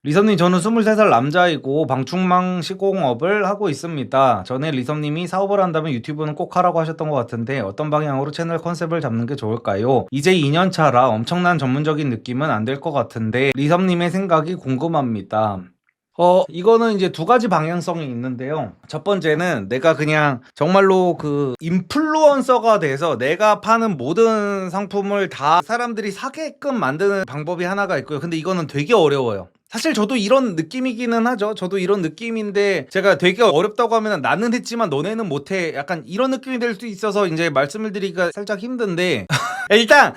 리섭님, 저는 23살 남자이고 방충망 시공업을 하고 있습니다. 전에 리섭님이 사업을 한다면 유튜브는 꼭 하라고 하셨던 것 같은데 어떤 방향으로 채널 컨셉을 잡는 게 좋을까요? 이제 2년 차라 엄청난 전문적인 느낌은 안 될 것 같은데 리섭님의 생각이 궁금합니다. 이거는 이제 두 가지 방향성이 있는데요. 첫 번째는 내가 그냥 정말로 그 인플루언서가 돼서 내가 파는 모든 상품을 다 사람들이 사게끔 만드는 방법이 하나가 있고요. 근데 이거는 되게 어려워요. 사실 저도 이런 느낌이기는 하죠. 저도 이런 느낌인데 제가 되게 어렵다고 하면 나는 했지만 너네는 못해. 약간 이런 느낌이 될 수 있어서 이제 말씀을 드리기가 살짝 힘든데 일단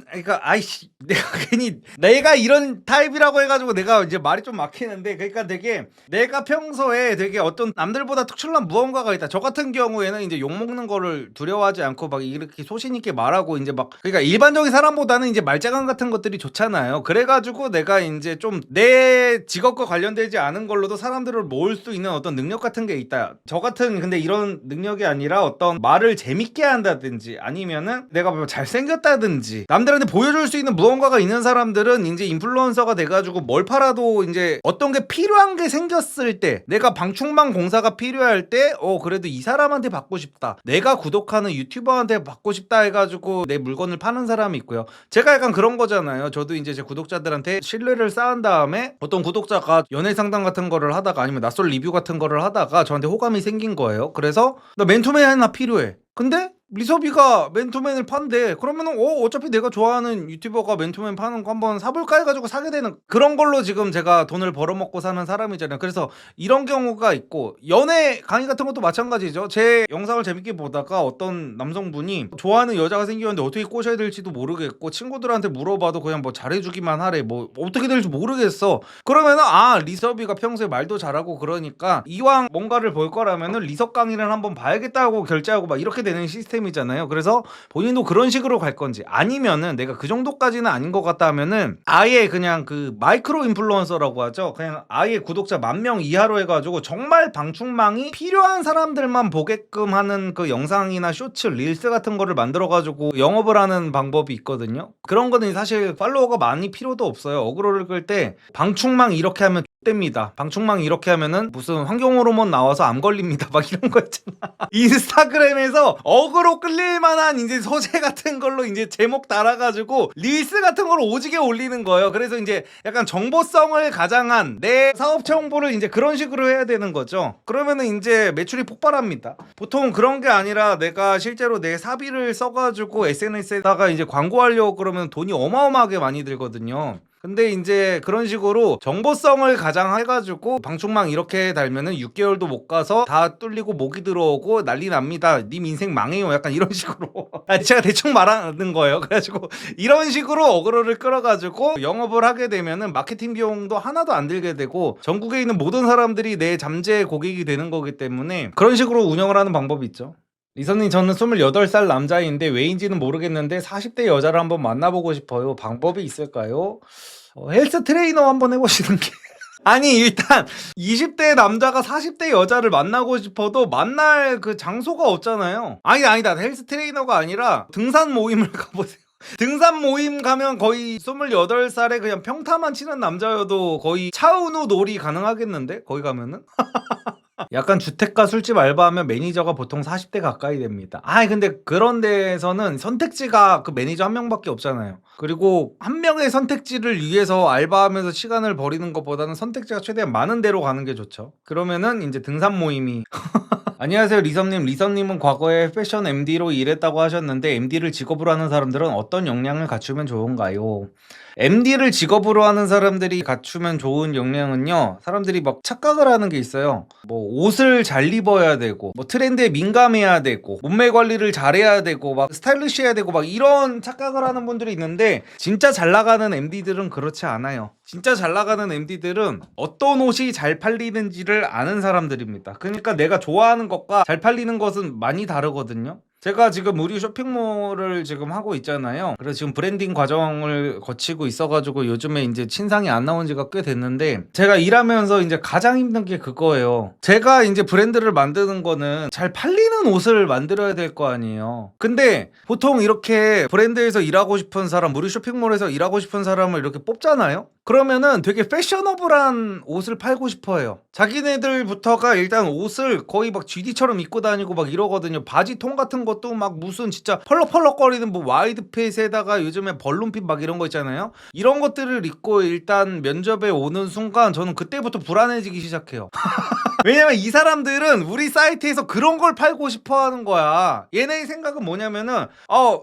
그러니까 아이씨 내가 괜히 내가 이런 타입이라고 해가지고 내가 이제 말이 좀 막히는데, 그러니까 되게 내가 평소에 되게 어떤 남들보다 특출난 무언가가 있다. 저 같은 경우에는 이제 욕 먹는 거를 두려워하지 않고 막 이렇게 소신 있게 말하고 이제 막, 그러니까 일반적인 사람보다는 이제 말재간 같은 것들이 좋잖아요. 그래가지고 내가 이제 좀 내 직업과 관련되지 않은 걸로도 사람들을 모을 수 있는 어떤 능력 같은 게 있다. 저 같은 근데 이런 능력이 아니라 어떤 말을 재밌게 한다든지 아니면은 내가 뭐 잘생겼다든지 남들한테 보여줄 수 있는 무언가가 있는 사람들은 이제 인플루언서가 돼가지고 뭘 팔아도 이제 어떤 게 필요한 게 생겼을 때, 내가 방충망 공사가 필요할 때 그래도 이 사람한테 받고 싶다, 내가 구독하는 유튜버한테 받고 싶다 해가지고 내 물건을 파는 사람이 있고요. 제가 약간 그런 거잖아요. 저도 이제 제 구독자들한테 신뢰를 쌓은 다음에 어떤 구독자가 연애 상담 같은 거를 하다가 아니면 낯설 리뷰 같은 거를 하다가 저한테 호감이 생긴 거예요. 그래서 나 맨투맨 하나 필요해. 근데 리섭이가 맨투맨을 판대. 그러면은 어차피 내가 좋아하는 유튜버가 맨투맨 파는 거 한번 사볼까 해가지고 사게 되는, 그런 걸로 지금 제가 돈을 벌어먹고 사는 사람이잖아요. 그래서 이런 경우가 있고, 연애 강의 같은 것도 마찬가지죠. 제 영상을 재밌게 보다가 어떤 남성분이 좋아하는 여자가 생겼는데 어떻게 꼬셔야 될지도 모르겠고 친구들한테 물어봐도 그냥 뭐 잘해주기만 하래, 뭐 어떻게 될지 모르겠어. 그러면은 리섭이가 평소에 말도 잘하고 그러니까 이왕 뭔가를 볼 거라면은 리섭 강의를 한번 봐야겠다고 결제하고 막 이렇게 되는 시스템이잖아요. 그래서 본인도 그런 식으로 갈 건지, 아니면은 내가 그 정도까지는 아닌 것 같다 하면은 아예 그냥 그 마이크로 인플루언서라고 하죠. 그냥 아예 구독자 10,000명 이하로 해가지고 정말 방충망이 필요한 사람들만 보게끔 하는 그 영상이나 쇼츠, 릴스 같은 거를 만들어가지고 영업을 하는 방법이 있거든요. 그런 거는 사실 팔로워가 많이 필요도 없어요. 어그로를 끌 때 방충망 이렇게 하면 됩니다. 방충망 이렇게 하면은 무슨 환경 호르몬 나와서 암 걸립니다. 막 이런 거 있잖아. 인스타그램에서 어그로 끌릴 만한 이제 소재 같은 걸로 이제 제목 달아가지고 릴스 같은 걸 오지게 올리는 거예요. 그래서 이제 약간 정보성을 가장한 내 사업체 홍보를 이제 그런 식으로 해야 되는 거죠. 그러면은 이제 매출이 폭발합니다. 보통 그런 게 아니라 내가 실제로 내 사비를 써가지고 SNS에다가 이제 광고하려고 그러면 돈이 어마어마하게 많이 들거든요. 근데 이제 그런 식으로 정보성을 가장해가지고 방충망 이렇게 달면은 6개월도 못 가서 다 뚫리고 모기 들어오고 난리 납니다. 님 인생 망해요. 약간 이런 식으로. 제가 대충 말하는 거예요. 그래가지고 이런 식으로 어그로를 끌어가지고 영업을 하게 되면은 마케팅 비용도 하나도 안 들게 되고 전국에 있는 모든 사람들이 내 잠재 고객이 되는 거기 때문에 그런 식으로 운영을 하는 방법이 있죠. 리선님, 저는 28살 남자인데 왜인지는 모르겠는데 40대 여자를 한번 만나보고 싶어요. 방법이 있을까요? 헬스 트레이너 한번 해보시는 게 아니, 일단 20대 남자가 40대 여자를 만나고 싶어도 만날 그 장소가 없잖아요. 아니다. 헬스 트레이너가 아니라 등산 모임을 가보세요. 등산 모임 가면 거의 28살에 그냥 평타만 치는 남자여도 거의 차은우 놀이 가능하겠는데? 거기 가면은? 약간 주택가 술집 알바하면 매니저가 보통 40대 가까이 됩니다. 근데 그런 데에서는 선택지가 그 매니저 한 명밖에 없잖아요. 그리고 한 명의 선택지를 위해서 알바하면서 시간을 버리는 것보다는 선택지가 최대한 많은 데로 가는 게 좋죠. 그러면은 이제 등산 모임이 안녕하세요, 리섭님. 리섭님은 과거에 패션 MD로 일했다고 하셨는데 MD를 직업으로 하는 사람들은 어떤 역량을 갖추면 좋은가요? MD를 직업으로 하는 사람들이 갖추면 좋은 역량은요, 사람들이 막 착각을 하는 게 있어요. 뭐 옷을 잘 입어야 되고 뭐 트렌드에 민감해야 되고 몸매 관리를 잘해야 되고 막 스타일리시해야 되고 막 이런 착각을 하는 분들이 있는데, 진짜 잘 나가는 MD들은 그렇지 않아요. 진짜 잘 나가는 MD들은 어떤 옷이 잘 팔리는지를 아는 사람들입니다. 그러니까 내가 좋아하는 것과 잘 팔리는 것은 많이 다르거든요. 제가 지금 우리 쇼핑몰을 지금 하고 있잖아요. 그래서 지금 브랜딩 과정을 거치고 있어가지고 요즘에 이제 신상이 안 나온 지가 꽤 됐는데, 제가 일하면서 이제 가장 힘든 게 그거예요. 제가 이제 브랜드를 만드는 거는 잘 팔리는 옷을 만들어야 될 거 아니에요. 근데 보통 이렇게 브랜드에서 일하고 싶은 사람, 우리 쇼핑몰에서 일하고 싶은 사람을 이렇게 뽑잖아요. 그러면은 되게 패셔너블한 옷을 팔고 싶어 해요. 자기네들부터가 일단 옷을 거의 막 GD처럼 입고 다니고 막 이러거든요. 바지통 같은 것도 막 무슨 진짜 펄럭펄럭거리는 뭐 와이드핏에다가 요즘에 벌룬핏 막 이런 거 있잖아요. 이런 것들을 입고 일단 면접에 오는 순간 저는 그때부터 불안해지기 시작해요. 왜냐면 이 사람들은 우리 사이트에서 그런 걸 팔고 싶어 하는 거야. 얘네의 생각은 뭐냐면은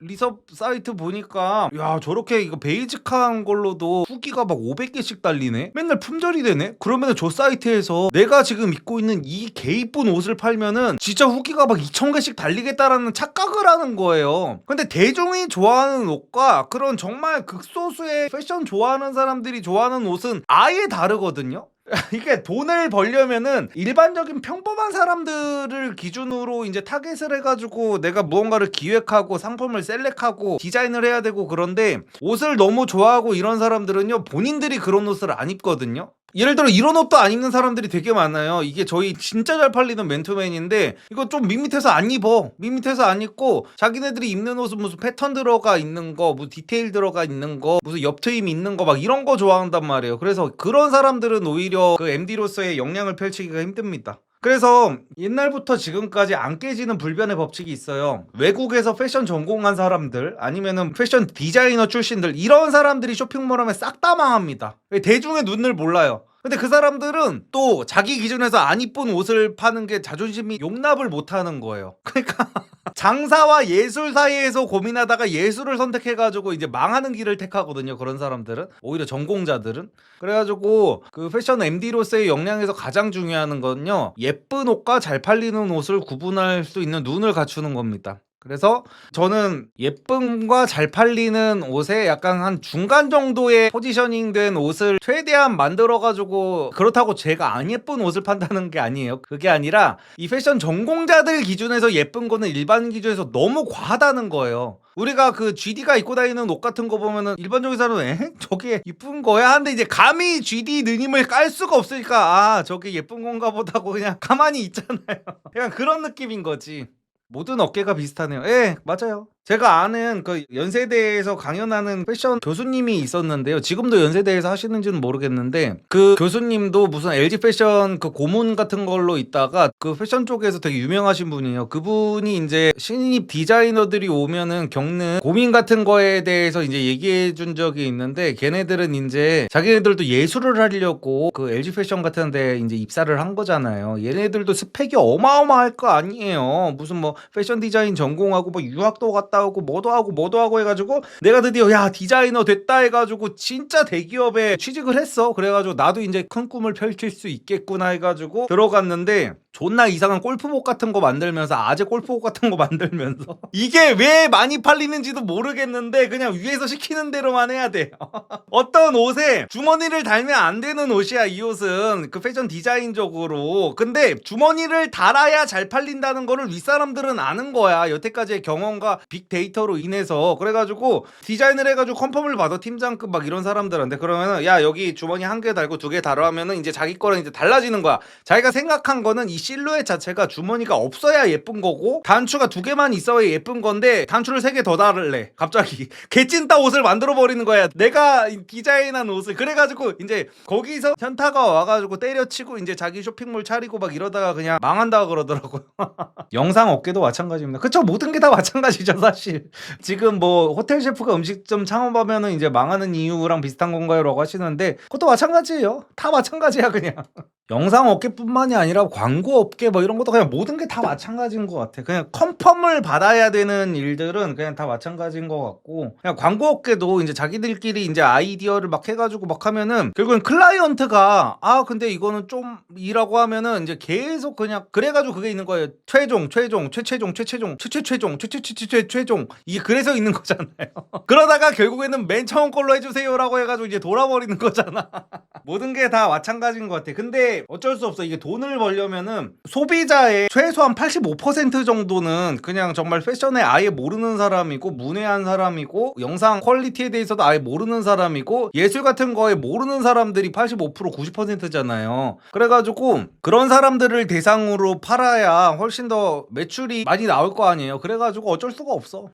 리섭 사이트 보니까 야 저렇게 이거 베이직한 걸로도 후기가 막 500개씩 달리네? 맨날 품절이 되네? 그러면은 저 사이트에서 내가 지금 입고 있는 이 개 이쁜 옷을 팔면은 진짜 후기가 막 2000개씩 달리겠다라는 착각을 하는 거예요. 근데 대중이 좋아하는 옷과 그런 정말 극소수의 패션 좋아하는 사람들이 좋아하는 옷은 아예 다르거든요? 이게 돈을 벌려면은 일반적인 평범한 사람들을 기준으로 이제 타겟을 해가지고 내가 무언가를 기획하고 상품을 셀렉하고 디자인을 해야 되고 그런데 옷을 너무 좋아하고 이런 사람들은요 본인들이 그런 옷을 안 입거든요. 예를 들어 이런 옷도 안 입는 사람들이 되게 많아요. 이게 저희 진짜 잘 팔리는 맨투맨인데 이거 좀 밋밋해서 안 입어. 밋밋해서 안 입고 자기네들이 입는 옷은 무슨 패턴 들어가 있는 거, 무슨 디테일 들어가 있는 거, 무슨 옆트임 있는 거 막 이런 거 좋아한단 말이에요. 그래서 그런 사람들은 오히려 그 MD로서의 역량을 펼치기가 힘듭니다. 그래서 옛날부터 지금까지 안 깨지는 불변의 법칙이 있어요. 외국에서 패션 전공한 사람들 아니면은 패션 디자이너 출신들 이런 사람들이 쇼핑몰 하면 싹 다 망합니다. 대중의 눈을 몰라요. 근데 그 사람들은 또 자기 기준에서 안 이쁜 옷을 파는 게 자존심이 용납을 못 하는 거예요. 그러니까 장사와 예술 사이에서 고민하다가 예술을 선택해가지고 이제 망하는 길을 택하거든요. 그런 사람들은 오히려 전공자들은. 그래가지고 그 패션 MD로서의 역량에서 가장 중요한 건요 예쁜 옷과 잘 팔리는 옷을 구분할 수 있는 눈을 갖추는 겁니다. 그래서 저는 예쁨과 잘 팔리는 옷에 약간 한 중간 정도의 포지셔닝 된 옷을 최대한 만들어가지고 그렇다고 제가 안 예쁜 옷을 판다는 게 아니에요. 그게 아니라 이 패션 전공자들 기준에서 예쁜 거는 일반 기준에서 너무 과하다는 거예요. 우리가 그 GD가 입고 다니는 옷 같은 거 보면은 일반적인 사람은 저게 이쁜 거야? 하는데 이제 감히 GD 느낌을 깔 수가 없으니까 저게 예쁜 건가 보다고 그냥 가만히 있잖아요. 약간 그런 느낌인 거지. 모든 어깨가 비슷하네요. 예, 맞아요. 제가 아는 그 연세대에서 강연하는 패션 교수님이 있었는데요. 지금도 연세대에서 하시는지는 모르겠는데 그 교수님도 무슨 LG 패션 그 고문 같은 걸로 있다가 그 패션 쪽에서 되게 유명하신 분이에요. 그분이 이제 신입 디자이너들이 오면은 겪는 고민 같은 거에 대해서 이제 얘기해 준 적이 있는데 걔네들은 이제 자기네들도 예술을 하려고 그 LG 패션 같은 데 이제 입사를 한 거잖아요. 얘네들도 스펙이 어마어마할 거 아니에요. 무슨 뭐 패션 디자인 전공하고 뭐 유학도 갔다 오고 뭐도 하고 해가지고 내가 드디어 야 디자이너 됐다 해가지고 진짜 대기업에 취직을 했어. 그래가지고 나도 이제 큰 꿈을 펼칠 수 있겠구나 해가지고 들어갔는데 존나 이상한 골프복 같은 거 만들면서 아재 골프복 같은 거 만들면서 이게 왜 많이 팔리는지도 모르겠는데 그냥 위에서 시키는 대로만 해야 돼. 어떤 옷에 주머니를 달면 안 되는 옷이야. 이 옷은 그 패션 디자인적으로. 근데 주머니를 달아야 잘 팔린다는 거를 윗사람들은 아는 거야. 여태까지의 경험과 빅데이터로 인해서. 그래가지고 디자인을 해가지고 컨펌을 받아 팀장급 막 이런 사람들한테. 그러면은 야 여기 주머니 한 개 달고 두 개 달아 하면은 이제 자기 거랑 이제 달라지는 거야. 자기가 생각한 거는 이 실루엣 자체가 주머니가 없어야 예쁜 거고 단추가 두 개만 있어야 예쁜 건데 단추를 세 개 더 달을래. 갑자기 개찐따 옷을 만들어 버리는 거야. 내가 디자인한 옷을. 그래가지고 이제 거기서 현타가 와가지고 때려치고 이제 자기 쇼핑몰 차리고 막 이러다가 그냥 망한다 그러더라고요. 영상 업계도 마찬가지입니다. 그쵸? 모든 게 다 마찬가지죠 사실. 지금 뭐 호텔 셰프가 음식점 창업하면은 이제 망하는 이유랑 비슷한 건가요? 라고 하시는데 그것도 마찬가지예요. 다 마찬가지야 그냥. 영상 업계뿐만이 아니라 광고 업계 뭐 이런 것도 그냥 모든 게 다 마찬가지인 것 같아. 그냥 컨펌을 받아야 되는 일들은 그냥 다 마찬가지인 것 같고 그냥 광고 업계도 이제 자기들끼리 이제 아이디어를 막 해가지고 막 하면은 결국엔 클라이언트가 근데 이거는 좀 이라고 하면은 이제 계속 그냥 그래가지고 그게 있는 거예요. 최종 이게 그래서 있는 거잖아요. 그러다가 결국에는 맨 처음 걸로 해주세요라고 해가지고 이제 돌아버리는 거잖아. 모든 게 다 마찬가지인 것 같아. 근데 어쩔 수 없어. 이게 돈을 벌려면은 소비자의 최소한 85% 정도는 그냥 정말 패션에 아예 모르는 사람이고 문외한 사람이고 영상 퀄리티에 대해서도 아예 모르는 사람이고 예술 같은 거에 모르는 사람들이 85% 90%잖아요. 그래가지고 그런 사람들을 대상으로 팔아야 훨씬 더 매출이 많이 나올 거 아니에요. 그래가지고 어쩔 수가 없어.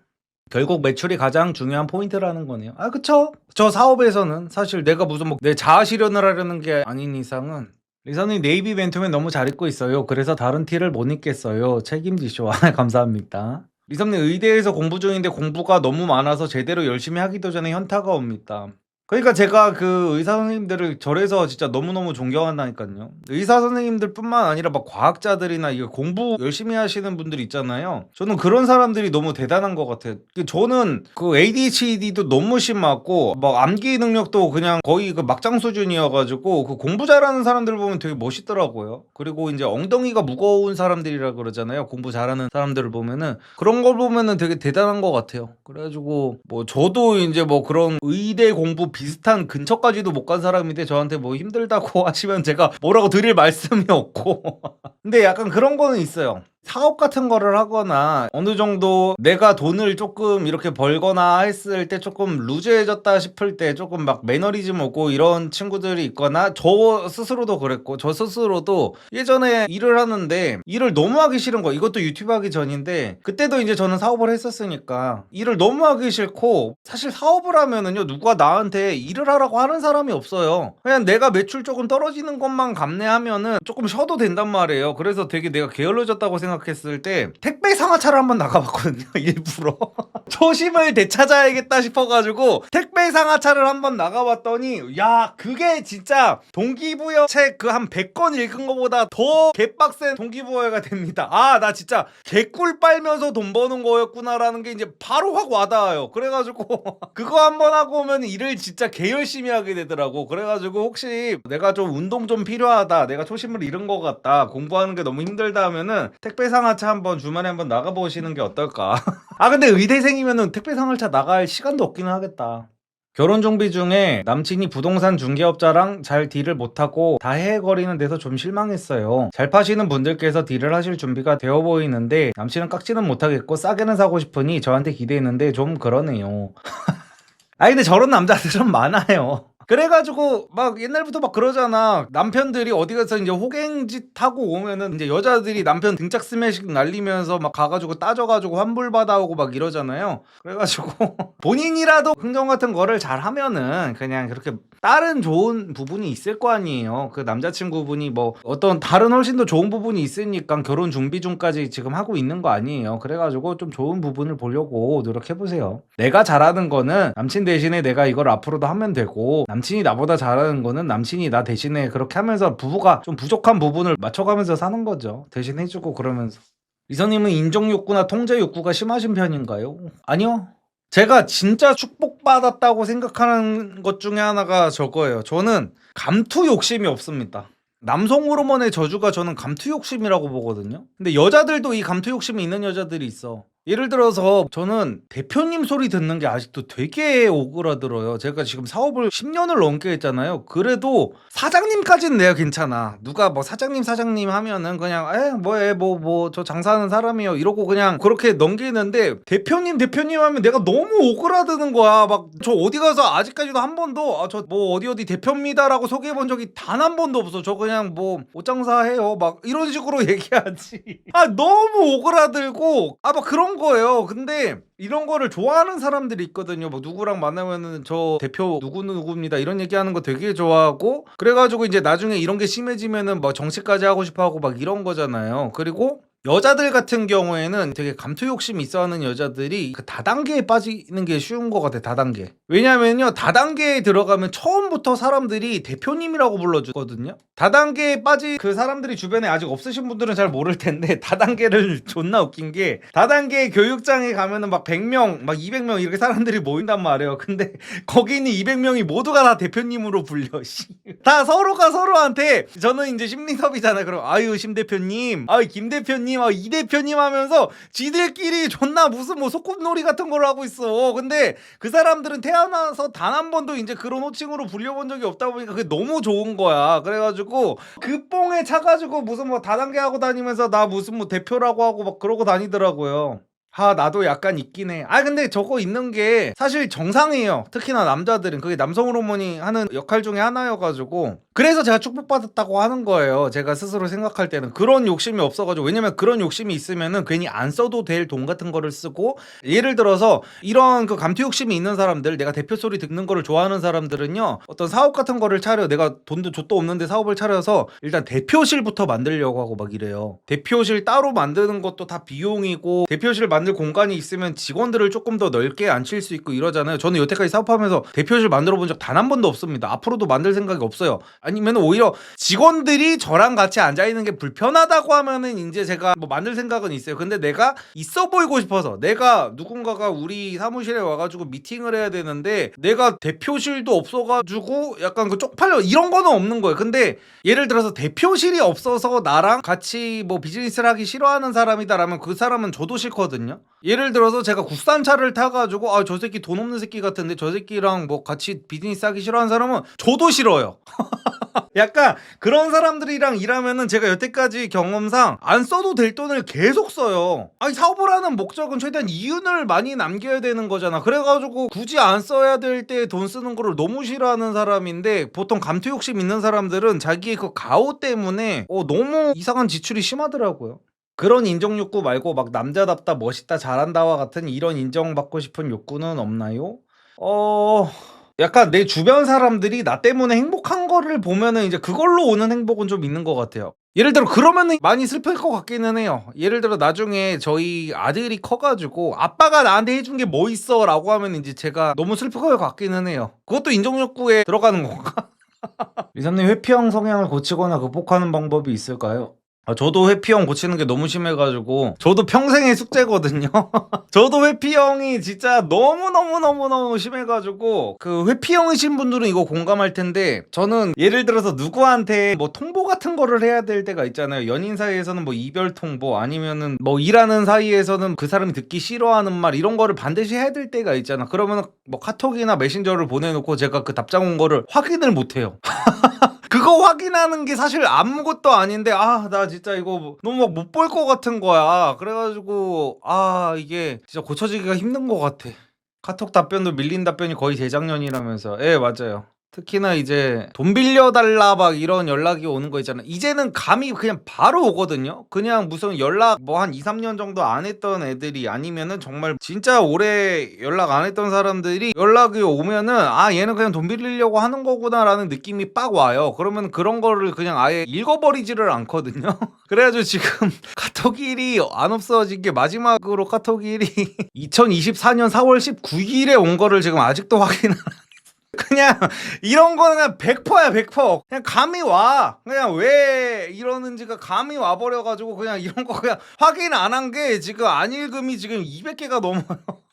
결국 매출이 가장 중요한 포인트라는 거네요. 아, 그쵸? 저 사업에서는 사실 내가 무슨 뭐 내 자아 실현을 하려는 게 아닌 이상은 리사님 네이비 맨투맨 너무 잘 입고 있어요. 그래서 다른 티를 못 입겠어요. 책임지쇼. 감사합니다. 리사님 의대에서 공부 중인데 공부가 너무 많아서 제대로 열심히 하기도 전에 현타가 옵니다. 그러니까 제가 그 의사 선생님들을 절에서 진짜 너무너무 존경한다니까요. 의사 선생님들뿐만 아니라 막 과학자들이나 이거 공부 열심히 하시는 분들 있잖아요. 저는 그런 사람들이 너무 대단한 것 같아요. 저는 그 ADHD도 너무 심하고 막 암기 능력도 그냥 거의 그 막장 수준이어가지고 그 공부 잘하는 사람들 보면 되게 멋있더라고요. 그리고 이제 엉덩이가 무거운 사람들이라 그러잖아요. 공부 잘하는 사람들을 보면은 그런 걸 보면은 되게 대단한 것 같아요. 그래가지고 뭐 저도 이제 뭐 그런 의대 공부 비슷한 근처까지도 못 간 사람인데 저한테 뭐 힘들다고 하시면 제가 뭐라고 드릴 말씀이 없고 근데 약간 그런 거는 있어요. 사업 같은 거를 하거나 어느 정도 내가 돈을 조금 이렇게 벌거나 했을 때 조금 루즈해졌다 싶을 때 조금 막 매너리즘 없고 이런 친구들이 있거나 저 스스로도 그랬고 저 스스로도 예전에 일을 하는데 일을 너무 하기 싫은 거 이것도 유튜브 하기 전인데 그때도 이제 저는 사업을 했었으니까 일을 너무 하기 싫고 사실 사업을 하면은요 누가 나한테 일을 하라고 하는 사람이 없어요. 그냥 내가 매출 조금 떨어지는 것만 감내하면은 조금 쉬어도 된단 말이에요. 그래서 되게 내가 게을러졌다고 생각했을 때 택배 상하차를 한번 나가봤거든요. 일부러 초심을 되찾아야겠다 싶어가지고 택배 상하차를 한번 나가봤더니 야 그게 진짜 동기부여 책 그 한 100권 읽은 것보다 더 개빡센 동기부여가 됩니다. 아 나 진짜 개꿀 빨면서 돈 버는 거였구나라는 게 이제 바로 확 와닿아요. 그래가지고 그거 한번 하고 오면 일을 진짜 개 열심히 하게 되더라고. 그래가지고 혹시 내가 좀 운동 좀 필요하다, 내가 초심을 잃은 것 같다, 공부하는 게 너무 힘들다 하면은 택배 상하차 한번 주말에 한번 나가보시는 게 어떨까. 아 근데 의대생이면은 택배 상하차 나갈 시간도 없기는 하겠다. 결혼 준비 중에 남친이 부동산 중개업자랑 잘 딜을 못하고 다 헤헤거리는 데서 좀 실망했어요. 잘 파시는 분들께서 딜을 하실 준비가 되어 보이는데 남친은 깎지는 못하겠고 싸게는 사고 싶으니 저한테 기대했는데 좀 그러네요. 아니 근데 저런 남자들은 많아요. 그래가지고 막 옛날부터 막 그러잖아. 남편들이 어디 가서 이제 호갱짓 하고 오면은 이제 여자들이 남편 등짝 스매싱 날리면서 막 가가지고 따져가지고 환불 받아오고 막 이러잖아요. 그래가지고 본인이라도 흥정 같은 거를 잘 하면은 그냥 그렇게 다른 좋은 부분이 있을 거 아니에요. 그 남자친구분이 뭐 어떤 다른 훨씬 더 좋은 부분이 있으니까 결혼 준비 중까지 지금 하고 있는 거 아니에요. 그래가지고 좀 좋은 부분을 보려고 노력해보세요. 내가 잘하는 거는 남친 대신에 내가 이걸 앞으로도 하면 되고 남친이 나보다 잘하는 거는 남친이 나 대신에 그렇게 하면서 부부가 좀 부족한 부분을 맞춰가면서 사는 거죠. 대신 해주고 그러면서. 리서님은 인정 욕구나 통제 욕구가 심하신 편인가요? 아니요. 제가 진짜 축복받았다고 생각하는 것 중에 하나가 저거예요. 저는 감투 욕심이 없습니다. 남성 호르몬의 저주가 저는 감투 욕심이라고 보거든요. 근데 여자들도 이 감투 욕심이 있는 여자들이 있어. 예를 들어서 저는 대표님 소리 듣는 게 아직도 되게 오그라들어요. 제가 지금 사업을 10년을 넘게 했잖아요. 그래도 사장님까지는 내가 괜찮아. 누가 뭐 사장님 하면은 그냥 저 장사하는 사람이요 이러고 그냥 그렇게 넘기는데 대표님 하면 내가 너무 오그라드는 거야. 막 저 어디 가서 아직까지도 한 번도 저 뭐 어디 대표입니다라고 소개해 본 적이 단 한 번도 없어. 저 그냥 뭐 옷장사 해요. 막 이런 식으로 얘기하지. 아 너무 오그라들고 막 그런 거예요. 근데 이런 거를 좋아하는 사람들이 있거든요. 뭐 누구랑 만나면은 저 대표 누구입니다 이런 얘기하는 거 되게 좋아하고 그래가지고 이제 나중에 이런 게 심해지면은 뭐 정치까지 하고 싶어 하고 막 이런 거잖아요. 그리고 여자들 같은 경우에는 되게 감투 욕심 있어 하는 여자들이 그 다단계에 빠지는 게 쉬운 것 같아. 다단계. 왜냐면요 다단계에 들어가면 처음부터 사람들이 대표님이라고 불러주거든요. 다단계에 빠진 그 사람들이 주변에 아직 없으신 분들은 잘 모를 텐데 다단계를 존나 웃긴 게 다단계 교육장에 가면은 막 100명 막 200명 이렇게 사람들이 모인단 말이에요. 근데 거기 있는 200명이 모두가 다 대표님으로 불려. 다 서로가 서로한테 저는 이제 심리섭이잖아요. 그럼 아유 심 대표님 아유 김 대표님 이 대표님 하면서 지들끼리 존나 무슨 뭐 소꿉놀이 같은 걸 하고 있어. 근데 그 사람들은 태어나서 단 한 번도 이제 그런 호칭으로 불려본 적이 없다 보니까 그게 너무 좋은 거야. 그래가지고 그 뽕에 차가지고 무슨 뭐 다단계 하고 다니면서 나 무슨 뭐 대표라고 하고 막 그러고 다니더라고요. 나도 약간 있긴 해. 근데 저거 있는 게 사실 정상이에요. 특히나 남자들은 그게 남성 호르몬이 하는 역할 중에 하나여가지고 그래서 제가 축복받았다고 하는 거예요. 제가 스스로 생각할 때는 그런 욕심이 없어가지고. 왜냐면 그런 욕심이 있으면은 괜히 안 써도 될 돈 같은 거를 쓰고, 예를 들어서 이런 그 감투 욕심이 있는 사람들, 내가 대표 소리 듣는 거를 좋아하는 사람들은요, 어떤 사업 같은 거를 차려, 내가 돈도 족도 없는데 사업을 차려서 일단 대표실부터 만들려고 하고 막 이래요. 대표실 따로 만드는 것도 다 비용이고, 대표실 만들 공간이 있으면 직원들을 조금 더 넓게 앉힐 수 있고 이러잖아요. 저는 여태까지 사업하면서 대표실 만들어 본 적 단 한 번도 없습니다. 앞으로도 만들 생각이 없어요. 아니면 오히려 직원들이 저랑 같이 앉아있는 게 불편하다고 하면은 이제 제가 뭐 만들 생각은 있어요. 근데 내가 있어 보이고 싶어서, 내가 누군가가 우리 사무실에 와가지고 미팅을 해야 되는데 내가 대표실도 없어가지고 약간 그 쪽팔려 이런 거는 없는 거예요. 근데 예를 들어서 대표실이 없어서 나랑 같이 뭐 비즈니스를 하기 싫어하는 사람이다라면 그 사람은 저도 싫거든요. 예를 들어서 제가 국산차를 타가지고 아 저 새끼 돈 없는 새끼 같은데 저 새끼랑 뭐 같이 비즈니스 하기 싫어하는 사람은 저도 싫어요. 약간 그런 사람들이랑 일하면은 제가 여태까지 경험상 안 써도 될 돈을 계속 써요. 아니 사업을 하는 목적은 최대한 이윤을 많이 남겨야 되는 거잖아. 그래가지고 굳이 안 써야 될 때 돈 쓰는 거를 너무 싫어하는 사람인데, 보통 감투 욕심 있는 사람들은 자기의 그 가오 때문에 너무 이상한 지출이 심하더라고요. 그런 인정 욕구 말고 막 남자답다, 멋있다, 잘한다와 같은 이런 인정받고 싶은 욕구는 없나요? 약간 내 주변 사람들이 나 때문에 행복한 거를 보면은 이제 그걸로 오는 행복은 좀 있는 것 같아요. 예를 들어 그러면은 많이 슬플 것 같기는 해요. 예를 들어 나중에 저희 아들이 커가지고 아빠가 나한테 해준 게 뭐 있어 라고 하면 이제 제가 너무 슬플 것 같기는 해요. 그것도 인정 욕구에 들어가는 건가? 리사님, 회피형 성향을 고치거나 극복하는 방법이 있을까요? 저도 회피형 고치는 게 너무 심해가지고 저도 평생의 숙제거든요. 저도 회피형이 진짜 너무너무너무너무 심해가지고, 그 회피형이신 분들은 이거 공감할 텐데, 저는 예를 들어서 누구한테 뭐 통보 같은 거를 해야 될 때가 있잖아요. 연인 사이에서는 뭐 이별 통보, 아니면은 뭐 일하는 사이에서는 그 사람이 듣기 싫어하는 말, 이런 거를 반드시 해야 될 때가 있잖아. 그러면 뭐 카톡이나 메신저를 보내놓고 제가 그 답장 온 거를 확인을 못해요. 그거 확인하는 게 사실 아무것도 아닌데, 나 진짜 이거 너무 막 못 볼 것 같은 거야. 그래가지고 이게 진짜 고쳐지기가 힘든 것 같아. 카톡 답변도 밀린 답변이 거의 재작년이라면서. 예, 맞아요. 특히나 이제 돈 빌려달라 막 이런 연락이 오는 거 있잖아. 이제는 감이 그냥 바로 오거든요. 그냥 무슨 연락 뭐 한 2, 3년 정도 안 했던 애들이, 아니면은 정말 진짜 오래 연락 안 했던 사람들이 연락이 오면은 얘는 그냥 돈 빌리려고 하는 거구나라는 느낌이 빡 와요. 그러면 그런 거를 그냥 아예 읽어버리지를 않거든요. 그래가지고 지금 카톡 일이 안 없어진 게, 마지막으로 카톡 일이 2024년 4월 19일에 온 거를 지금 아직도 확인. 그냥 이런 거는 그냥 100%야 100%. 그냥 감이 와. 그냥 왜 이러는지가 감이 와버려가지고 그냥 이런 거 그냥 확인 안 한 게 지금 안 읽음이 지금 200개가 넘어요.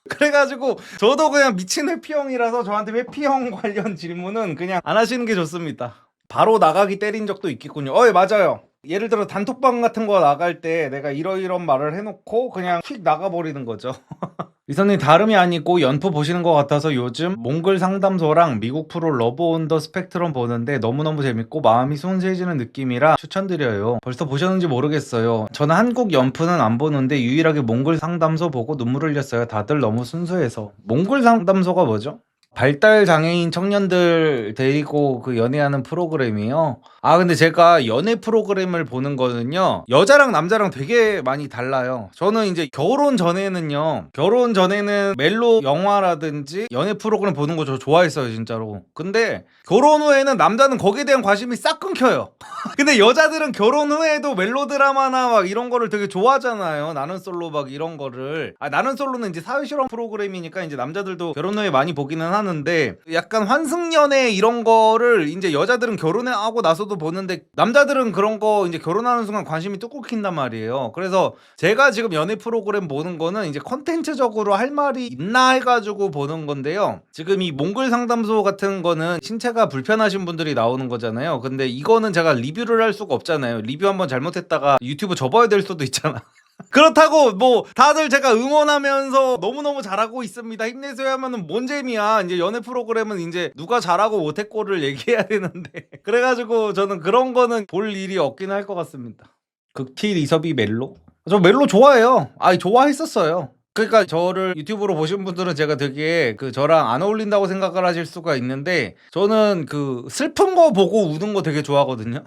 그래가지고 저도 그냥 미친 회피형이라서 저한테 회피형 관련 질문은 그냥 안 하시는 게 좋습니다. 바로 나가기 때린 적도 있겠군요. 예, 맞아요. 예를 들어 단톡방 같은 거 나갈 때 내가 이런 말을 해놓고 그냥 휙 나가버리는 거죠. 리선님, 다름이 아니고 연프 보시는 것 같아서 요즘 몽글 상담소랑 미국 프로 러브 온 더 스펙트럼 보는데 너무너무 재밌고 마음이 순수해지는 느낌이라 추천드려요. 벌써 보셨는지 모르겠어요. 저는 한국 연프는 안 보는데 유일하게 몽글 상담소 보고 눈물 흘렸어요. 다들 너무 순수해서. 몽글 상담소가 뭐죠? 발달 장애인 청년들 데리고 그 연애하는 프로그램이요. 근데 제가 연애 프로그램을 보는 거는요, 여자랑 남자랑 되게 많이 달라요. 저는 이제 결혼 전에는 멜로 영화라든지 연애 프로그램 보는 거 저 좋아했어요, 진짜로. 근데 결혼 후에는 남자는 거기에 대한 관심이 싹 끊겨요. 근데 여자들은 결혼 후에도 멜로드라마나 막 이런 거를 되게 좋아하잖아요. 나는 솔로 막 이런 거를. 나는 솔로는 이제 사회실험 프로그램이니까 이제 남자들도 결혼 후에 많이 보기는 하는데, 약간 환승연애 이런 거를 이제 여자들은 결혼하고 나서도 보는데 남자들은 그런 거 이제 결혼하는 순간 관심이 뚝 끊긴단 말이에요. 그래서 제가 지금 연애 프로그램 보는 거는 이제 컨텐츠적으로 할 말이 있나 해가지고 보는 건데요. 지금 이 몽글 상담소 같은 거는 신체가 불편하신 분들이 나오는 거잖아요. 근데 이거는 제가 리뷰를 할 수가 없잖아요. 리뷰 한번 잘못했다가 유튜브 접어야 될 수도 있잖아. 그렇다고 뭐 다들 제가 응원하면서 너무너무 잘하고 있습니다, 힘내세요 하면은 뭔 재미야. 이제 연애 프로그램은 이제 누가 잘하고 못했고를 얘기해야 되는데 그래가지고 저는 그런 거는 볼 일이 없긴 할 것 같습니다. 극티 리서비 멜로? 저 멜로 좋아해요. 좋아했었어요. 그러니까 저를 유튜브로 보신 분들은 제가 되게 저랑 안 어울린다고 생각을 하실 수가 있는데, 저는 슬픈 거 보고 우는 거 되게 좋아하거든요.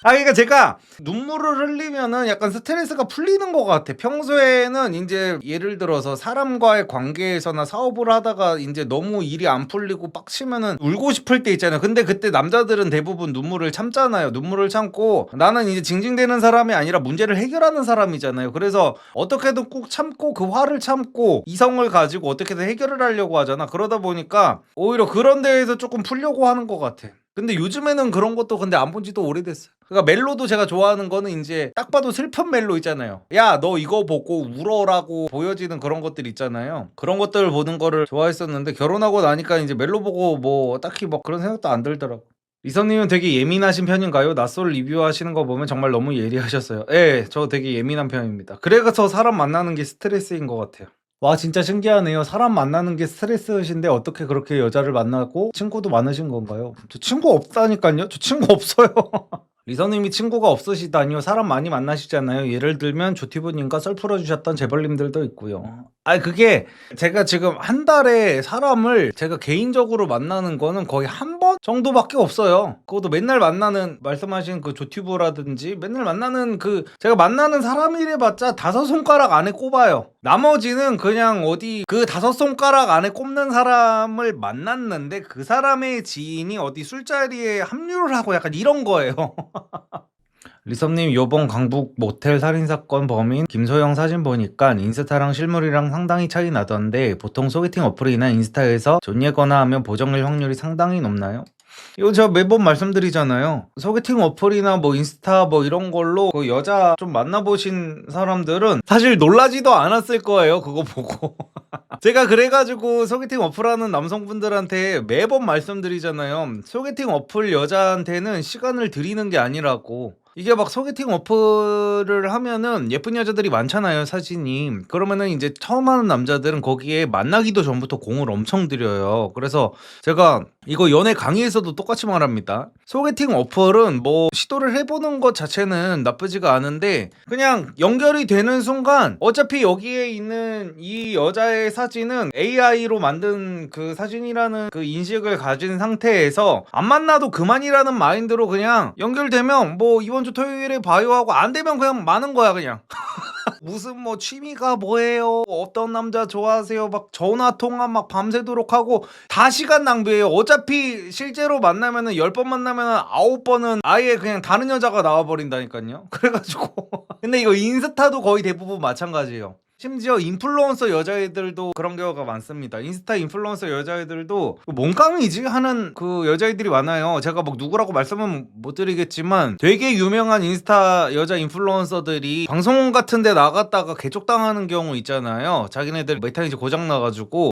그러니까 제가 눈물을 흘리면은 약간 스트레스가 풀리는 것 같아. 평소에는 이제 예를 들어서 사람과의 관계에서나 사업을 하다가 이제 너무 일이 안 풀리고 빡치면은 울고 싶을 때 있잖아요. 근데 그때 남자들은 대부분 눈물을 참잖아요. 눈물을 참고, 나는 이제 징징대는 사람이 아니라 문제를 해결하는 사람이잖아요. 그래서 어떻게든 꾹 참고 그 화를 참고 이성을 가지고 어떻게든 해결을 하려고 하잖아. 그러다 보니까 오히려 그런 데에서 조금 풀려고 하는 것 같아. 근데 요즘에는 그런 것도 근데 안 본 지도 오래됐어요. 그러니까 멜로도 제가 좋아하는 거는 이제 딱 봐도 슬픈 멜로 있잖아요. 야, 너 이거 보고 울어라고 보여지는 그런 것들 있잖아요. 그런 것들을 보는 거를 좋아했었는데, 결혼하고 나니까 이제 멜로 보고 뭐 딱히 뭐 그런 생각도 안 들더라고. 리선님은 되게 예민하신 편인가요? 낯설 리뷰하시는 거 보면 정말 너무 예리하셨어요. 예, 저 되게 예민한 편입니다. 그래서 사람 만나는 게 스트레스인 것 같아요. 와, 진짜 신기하네요. 사람 만나는 게 스트레스신데 어떻게 그렇게 여자를 만나고 친구도 많으신 건가요? 저 친구 없다니까요. 저 친구 없어요. 리서님이 친구가 없으시다니요? 사람 많이 만나시잖아요. 예를 들면 조티브님과 썰 풀어주셨던 재벌님들도 있고요. 그게 제가 지금 한 달에 사람을 제가 개인적으로 만나는 거는 거의 한 번 정도밖에 없어요. 그것도 맨날 만나는, 말씀하신 그 조티브라든지 맨날 만나는 제가 만나는 사람이래 봤자 5손가락 안에 꼽아요. 나머지는 그냥 어디 5손가락 안에 꼽는 사람을 만났는데 그 사람의 지인이 어디 술자리에 합류를 하고 약간 이런 거예요. 리섭님, 요번 강북 모텔 살인사건 범인 김소영 사진 보니까 인스타랑 실물이랑 상당히 차이 나던데, 보통 소개팅 어플이나 인스타에서 존예거나 하면 보정일 확률이 상당히 높나요? 이거 제가 매번 말씀드리잖아요. 소개팅 어플이나 뭐 인스타 뭐 이런 걸로 여자 좀 만나보신 사람들은 사실 놀라지도 않았을 거예요, 그거 보고. 제가 그래가지고 소개팅 어플하는 남성분들한테 매번 말씀드리잖아요. 소개팅 어플 여자한테는 시간을 들이는 게 아니라고. 이게 막 소개팅 어플을 하면은 예쁜 여자들이 많잖아요, 사진이. 그러면은 이제 처음 하는 남자들은 거기에 만나기도 전부터 공을 엄청 들여요. 그래서 제가 이거 연애 강의에서도 똑같이 말합니다. 소개팅 어플은 뭐 시도를 해보는 것 자체는 나쁘지가 않은데, 그냥 연결이 되는 순간 어차피 여기에 있는 이 여자의 사진은 AI로 만든 그 사진이라는 그 인식을 가진 상태에서 안 만나도 그만이라는 마인드로 그냥 연결되면 뭐 이번 주 토요일에 봐요 하고, 안 되면 그냥 마는 거야, 그냥. 무슨 뭐 취미가 뭐예요? 어떤 남자 좋아하세요? 막 전화 통화 막 밤새도록 하고 다 시간 낭비예요. 어차피 실제로 만나면은 10번 만나면은 9번은 아예 그냥 다른 여자가 나와버린다니까요. 그래가지고 근데 이거 인스타도 거의 대부분 마찬가지예요. 심지어 인플루언서 여자애들도 그런 경우가 많습니다. 인스타 인플루언서 여자애들도 몸깡이지 하는 그 여자애들이 많아요. 제가 막 누구라고 말씀은 못 드리겠지만 되게 유명한 인스타 여자 인플루언서들이 방송 같은 데 나갔다가 개쪽당하는 경우 있잖아요. 자기네들 메타인지 고장 나가지고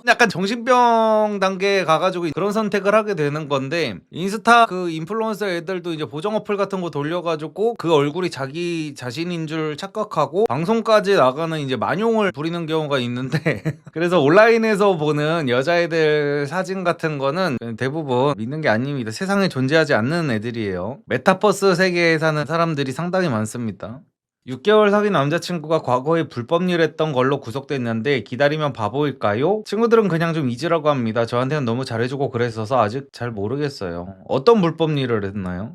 약간 정신병 단계에 가가지고 그런 선택을 하게 되는 건데, 인스타 그 인플루언서 애들도 이제 보정 어플 같은 거 돌려가지고 그 얼굴이 자기 자신인 줄 착각하고 방송까지 나가는 이제 만용을 부리는 경우가 있는데 그래서 온라인에서 보는 여자애들 사진 같은 거는 대부분 믿는 게 아닙니다. 세상에 존재하지 않는 애들이에요. 메타버스 세계에 사는 사람들이 상당히 많습니다. 6개월 사귄 남자친구가 과거에 불법일했던 걸로 구속됐는데 기다리면 바보일까요? 친구들은 그냥 좀 잊으라고 합니다. 저한테는 너무 잘해주고 그랬어서 아직 잘 모르겠어요. 어떤 불법일을 했나요?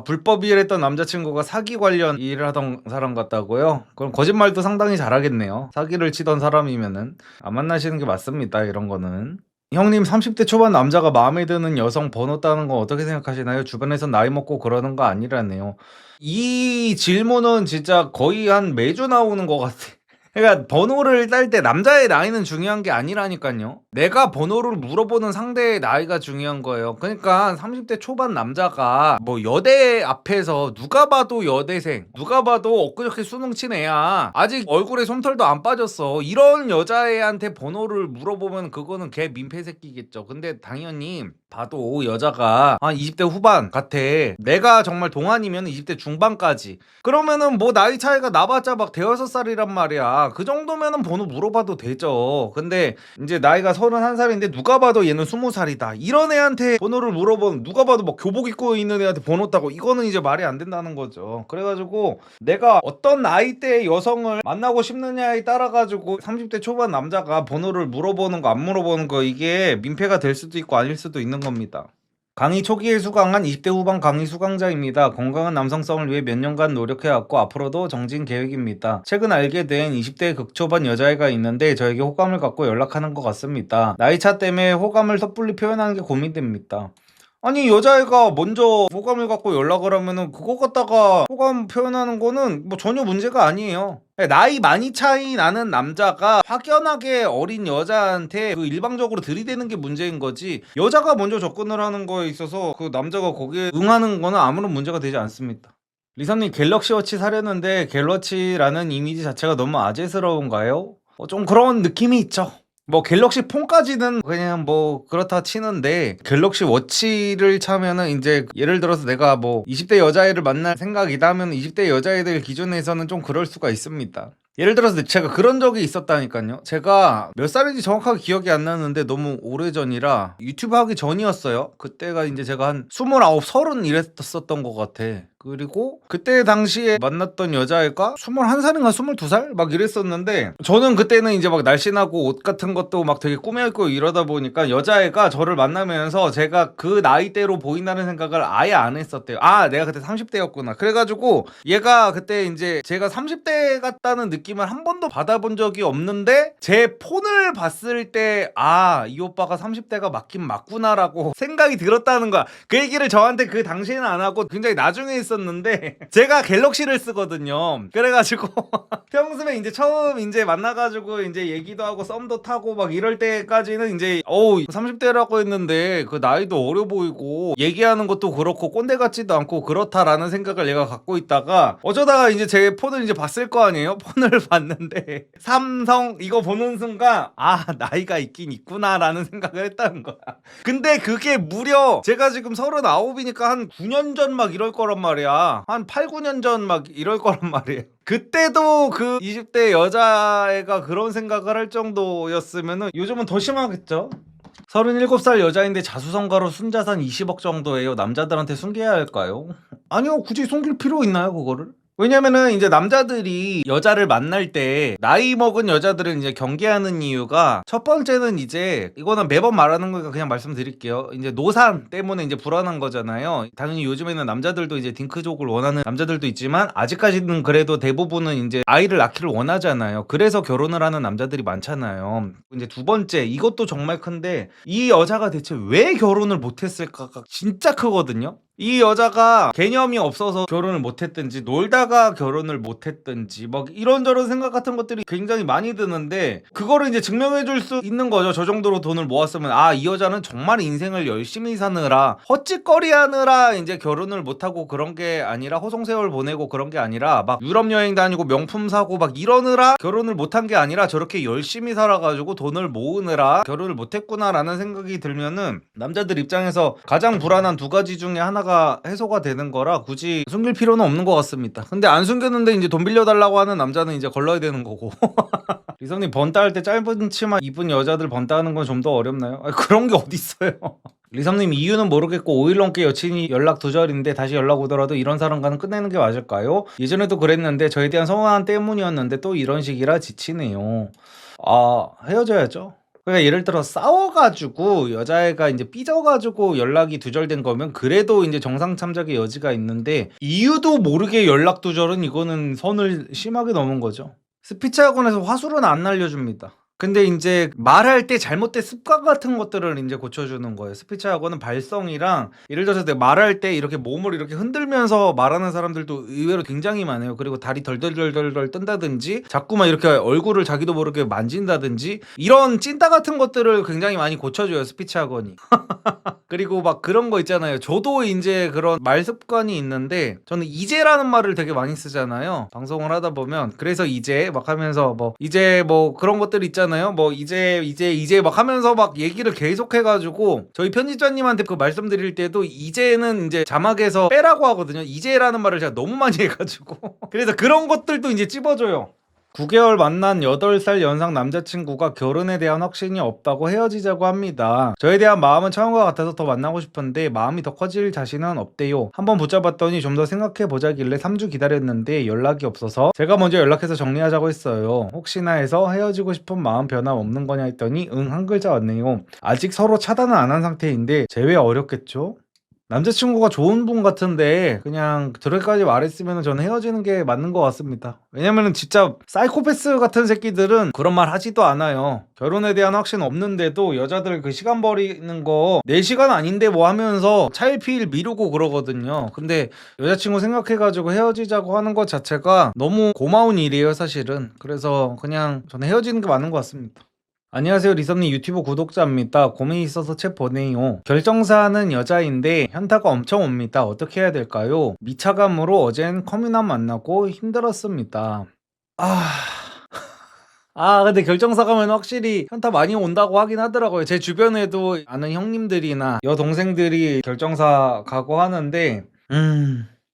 불법일했던 남자친구가 사기 관련 일을 하던 사람 같다고요? 그럼 거짓말도 상당히 잘하겠네요. 사기를 치던 사람이면은 안 만나시는 게 맞습니다, 이런 거는. 형님, 30대 초반 남자가 마음에 드는 여성 번호 따는 거 어떻게 생각하시나요? 주변에서 나이 먹고 그러는 거 아니라네요. 이 질문은 진짜 거의 한 매주 나오는 것 같아. 그러니까 번호를 딸 때 남자의 나이는 중요한 게 아니라니까요. 내가 번호를 물어보는 상대의 나이가 중요한 거예요. 그러니까 30대 초반 남자가 뭐 여대 앞에서 누가 봐도 여대생, 누가 봐도 엊그저께 수능 친 애야, 아직 얼굴에 솜털도 안 빠졌어, 이런 여자애한테 번호를 물어보면 그거는 걔 민폐 새끼겠죠. 근데 당연히 봐도 여자가 한 20대 후반 같아. 내가 정말 동안이면 20대 중반까지. 그러면은 뭐 나이 차이가 나봤자 막 대여섯 살이란 말이야. 있다. 그 정도면은 번호 물어봐도 되죠. 근데 이제 나이가 31살인데 누가 봐도 얘는 20살이다. 이런 애한테 번호를 물어보면 누가 봐도 뭐 교복 입고 있는 애한테 번호 따고 이거는 이제 말이 안 된다는 거죠. 그래가지고 내가 어떤 나이대의 여성을 만나고 싶느냐에 따라 가지고 30대 초반 남자가 번호를 물어보는 거 안 물어보는 거 이게 민폐가 될 수도 있고 아닐 수도 있는 겁니다. 강의 초기에 수강한 20대 후반 강의 수강자입니다. 건강한 남성성을 위해 몇 년간 노력해왔고 앞으로도 정진 계획입니다. 최근 알게 된 20대 극초반 여자애가 있는데 저에게 호감을 갖고 연락하는 것 같습니다. 나이차 때문에 호감을 섣불리 표현하는 게 고민됩니다. 아니 여자애가 먼저 호감을 갖고 연락을 하면은 그거 갖다가 호감 표현하는 거는 뭐 전혀 문제가 아니에요. 나이 많이 차이 나는 남자가 확연하게 어린 여자한테 그 일방적으로 들이대는 게 문제인 거지, 여자가 먼저 접근을 하는 거에 있어서 그 남자가 거기에 응하는 거는 아무런 문제가 되지 않습니다. 리선님, 갤럭시 워치 사려는데 갤럭시라는 이미지 자체가 너무 아재스러운가요? 좀 그런 느낌이 있죠. 뭐 갤럭시 폰까지는 그냥 뭐 그렇다 치는데 갤럭시 워치를 차면은 이제 예를 들어서 내가 뭐 20대 여자애를 만날 생각이다 하면 20대 여자애들 기준에서는 좀 그럴 수가 있습니다. 예를 들어서 제가 그런 적이 있었다니까요. 제가 몇 살인지 정확하게 기억이 안 나는데 너무 오래전이라 유튜브 하기 전이었어요. 그때가 이제 제가 한 29, 30 이랬었던 것 같아. 그리고 그때 당시에 만났던 여자애가 21살인가 22살? 막 이랬었는데 저는 그때는 이제 막 날씬하고 옷 같은 것도 막 되게 꾸며입고 이러다 보니까 여자애가 저를 만나면서 제가 그 나이대로 보인다는 생각을 아예 안 했었대요. 아, 내가 그때 30대였구나. 그래가지고 얘가 그때 이제 제가 30대 같다는 느낌을 한 번도 받아본 적이 없는데 제 폰을 봤을 때 아, 이 오빠가 30대가 맞긴 맞구나라고 생각이 들었다는 거야. 그 얘기를 저한테 그 당시에는 안 하고 굉장히 나중에 했었는데 제가 갤럭시를 쓰거든요. 그래가지고 평소에 이제 처음 이제 만나가지고 이제 얘기도 하고 썸도 타고 막 이럴 때까지는 이제 30대라고 했는데 그 나이도 어려 보이고 얘기하는 것도 그렇고 꼰대 같지도 않고 그렇다라는 생각을 얘가 갖고 있다가 어쩌다가 이제 제 폰을 이제 봤을 거 아니에요? 폰을 봤는데 삼성 이거 보는 순간 아, 나이가 있긴 있구나라는 생각을 했다는 거야. 근데 그게 무려 제가 지금 39이니까 한 9년 전 막 이럴 거란 말이야. 한 8, 9년 전 막 이럴 거란 말이에요. 그때도 그 20대 여자애가 그런 생각을 할 정도였으면은 요즘은 더 심하겠죠? 37살 여자인데 자수성가로 순자산 20억 정도예요. 남자들한테 숨겨야 할까요? 아니요, 굳이 숨길 필요 있나요, 그거를? 왜냐면은 이제 남자들이 여자를 만날 때 나이 먹은 여자들은 이제 경계하는 이유가 첫 번째는 이제 이거는 매번 말하는 거니까 그냥 말씀드릴게요. 이제 노산 때문에 이제 불안한 거잖아요. 당연히 요즘에는 남자들도 이제 딩크족을 원하는 남자들도 있지만 아직까지는 그래도 대부분은 이제 아이를 낳기를 원하잖아요. 그래서 결혼을 하는 남자들이 많잖아요. 이제 두 번째, 이것도 정말 큰데 이 여자가 대체 왜 결혼을 못했을까가 진짜 크거든요. 이 여자가 개념이 없어서 결혼을 못했든지 놀다가 결혼을 못했든지 막 이런저런 생각 같은 것들이 굉장히 많이 드는데 그거를 이제 증명해 줄 수 있는 거죠. 저 정도로 돈을 모았으면 아, 이 여자는 정말 인생을 열심히 사느라 헛짓거리 하느라 이제 결혼을 못하고 그런 게 아니라 호송세월 보내고 그런 게 아니라 막 유럽 여행 다니고 명품 사고 막 이러느라 결혼을 못한 게 아니라 저렇게 열심히 살아가지고 돈을 모으느라 결혼을 못했구나라는 생각이 들면은 남자들 입장에서 가장 불안한 두 가지 중에 하나가 해소가 되는 거라 굳이 숨길 필요는 없는 것 같습니다. 근데 안 숨겼는데 이제 돈 빌려달라고 하는 남자는 이제 걸러야 되는 거고. 리성님, 번따 할 때 짧은 치마 입은 여자들 번따 하는 건 좀 더 어렵나요? 아니, 그런 게 어딨어요. 리성님, 이유는 모르겠고 5일 넘게 여친이 연락 두절인데 다시 연락 오더라도 이런 사람과는 끝내는 게 맞을까요? 예전에도 그랬는데 저에 대한 서운함 때문이었는데 또 이런 식이라 지치네요. 아, 헤어져야죠. 그러니까 예를 들어 싸워가지고 여자애가 이제 삐져가지고 연락이 두절된 거면 그래도 이제 정상 참작의 여지가 있는데 이유도 모르게 연락 두절은 이거는 선을 심하게 넘은 거죠. 스피치 학원에서 화술은 안 날려줍니다. 근데 이제 말할 때 잘못된 습관 같은 것들을 이제 고쳐주는 거예요. 스피치 학원은 발성이랑 예를 들어서 내가 말할 때 이렇게 몸을 이렇게 흔들면서 말하는 사람들도 의외로 굉장히 많아요. 그리고 다리 덜덜덜덜 뜬다든지 자꾸만 이렇게 얼굴을 자기도 모르게 만진다든지 이런 찐따 같은 것들을 굉장히 많이 고쳐줘요, 스피치 학원이. 그리고 막 그런 거 있잖아요. 저도 이제 그런 말 습관이 있는데 저는 이제라는 말을 되게 많이 쓰잖아요. 방송을 하다 보면. 그래서 이제 막 하면서 뭐 이제 뭐 그런 것들 있잖아요. 뭐 이제 막 하면서 막 얘기를 계속 해가지고 저희 편집자님한테 그 말씀드릴 때도 이제는 이제 자막에서 빼라고 하거든요. 이제라는 말을 제가 너무 많이 해가지고. 그래서 그런 것들도 이제 찝어줘요. 9개월 만난 8살 연상 남자친구가 결혼에 대한 확신이 없다고 헤어지자고 합니다. 저에 대한 마음은 처음과 같아서 더 만나고 싶은데 마음이 더 커질 자신은 없대요. 한번 붙잡았더니 좀 더 생각해보자길래 3주 기다렸는데 연락이 없어서 제가 먼저 연락해서 정리하자고 했어요. 혹시나 해서 헤어지고 싶은 마음 변함 없는 거냐 했더니 응 한 글자 왔네요. 아직 서로 차단은 안 한 상태인데 재회 어렵겠죠? 남자친구가 좋은 분 같은데 그냥 저렇게까지 말했으면 저는 헤어지는 게 맞는 것 같습니다. 왜냐면은 진짜 사이코패스 같은 새끼들은 그런 말 하지도 않아요. 결혼에 대한 확신 없는데도 여자들 그 시간 버리는 거 내 시간 아닌데 뭐 하면서 차일피일 미루고 그러거든요. 근데 여자친구 생각해가지고 헤어지자고 하는 것 자체가 너무 고마운 일이에요, 사실은. 그래서 그냥 저는 헤어지는 게 맞는 것 같습니다. 안녕하세요, 리썸님 유튜브 구독자입니다. 고민이 있어서 챗 보내요. 결정사는 여자인데 현타가 엄청 옵니다. 어떻게 해야 될까요? 미차감으로 어젠 커뮤나 만나고 힘들었습니다. 근데 결정사 가면 확실히 현타 많이 온다고 하긴 하더라고요. 제 주변에도 아는 형님들이나 여동생들이 결정사 가고 하는데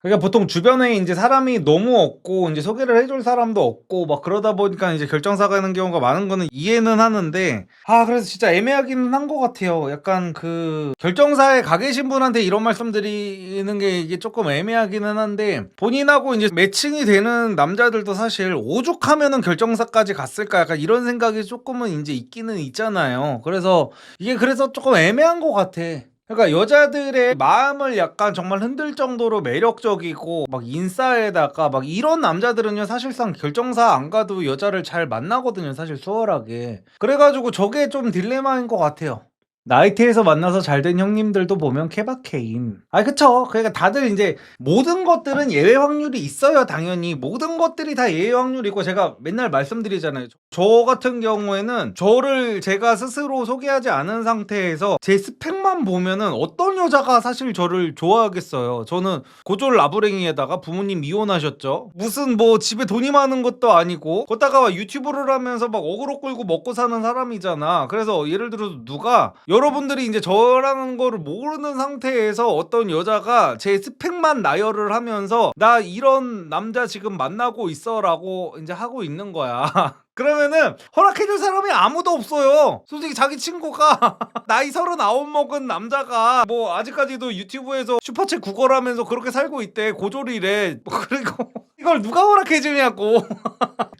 그러니까 보통 주변에 이제 사람이 너무 없고 이제 소개를 해줄 사람도 없고 막 그러다 보니까 이제 결정사 가는 경우가 많은 거는 이해는 하는데 그래서 진짜 애매하기는 한 것 같아요. 약간 그 결정사에 가 계신 분한테 이런 말씀 드리는 게 이게 조금 애매하기는 한데 본인하고 이제 매칭이 되는 남자들도 사실 오죽하면은 결정사까지 갔을까 약간 이런 생각이 조금은 이제 있기는 있잖아요. 그래서 이게 그래서 조금 애매한 것 같아. 그러니까 여자들의 마음을 약간 정말 흔들 정도로 매력적이고 막 인싸에다가 막 이런 남자들은요 사실상 결정사 안 가도 여자를 잘 만나거든요, 사실 수월하게. 그래가지고 저게 좀 딜레마인 것 같아요. 나이트에서 만나서 잘 된 형님들도 보면 케바케임. 그쵸. 그러니까 다들 이제 모든 것들은 예외 확률이 있어요, 당연히. 모든 것들이 다 예외 확률이 있고 제가 맨날 말씀드리잖아요. 저 같은 경우에는 저를 제가 스스로 소개하지 않은 상태에서 제 스펙만 보면은 어떤 여자가 사실 저를 좋아하겠어요. 저는 고졸 라부랭이에다가 부모님 이혼하셨죠. 무슨 뭐 집에 돈이 많은 것도 아니고 거기다가 유튜브를 하면서 막 어그로 끌고 먹고 사는 사람이잖아. 그래서 예를 들어서 누가 여러분들이 이제 저라는 거를 모르는 상태에서 어떤 여자가 제 스펙만 나열을 하면서 나 이런 남자 지금 만나고 있어 라고 이제 하고 있는 거야. 그러면은 허락해줄 사람이 아무도 없어요. 솔직히 자기 친구가 나이 39 먹은 남자가 뭐 아직까지도 유튜브에서 슈퍼챗 구걸하면서 그렇게 살고 있대. 고졸이래. 그리고 이걸 누가 허락해주냐고.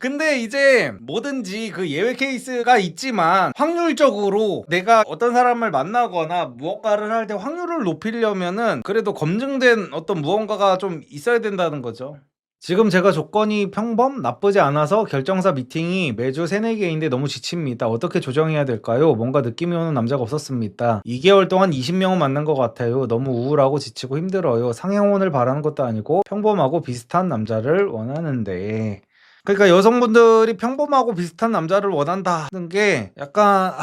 근데 이제 뭐든지 그 예외 케이스가 있지만 확률적으로 내가 어떤 사람을 만나거나 무언가를 할 때 확률을 높이려면은 그래도 검증된 어떤 무언가가 좀 있어야 된다는 거죠. 지금 제가 조건이 평범? 나쁘지 않아서 결정사 미팅이 매주 3-4개인데 너무 지칩니다. 어떻게 조정해야 될까요? 뭔가 느낌이 오는 남자가 없었습니다. 2개월 동안 20명은 만난 것 같아요. 너무 우울하고 지치고 힘들어요. 상향혼을 바라는 것도 아니고 평범하고 비슷한 남자를 원하는데 그러니까 여성분들이 평범하고 비슷한 남자를 원한다는 게 약간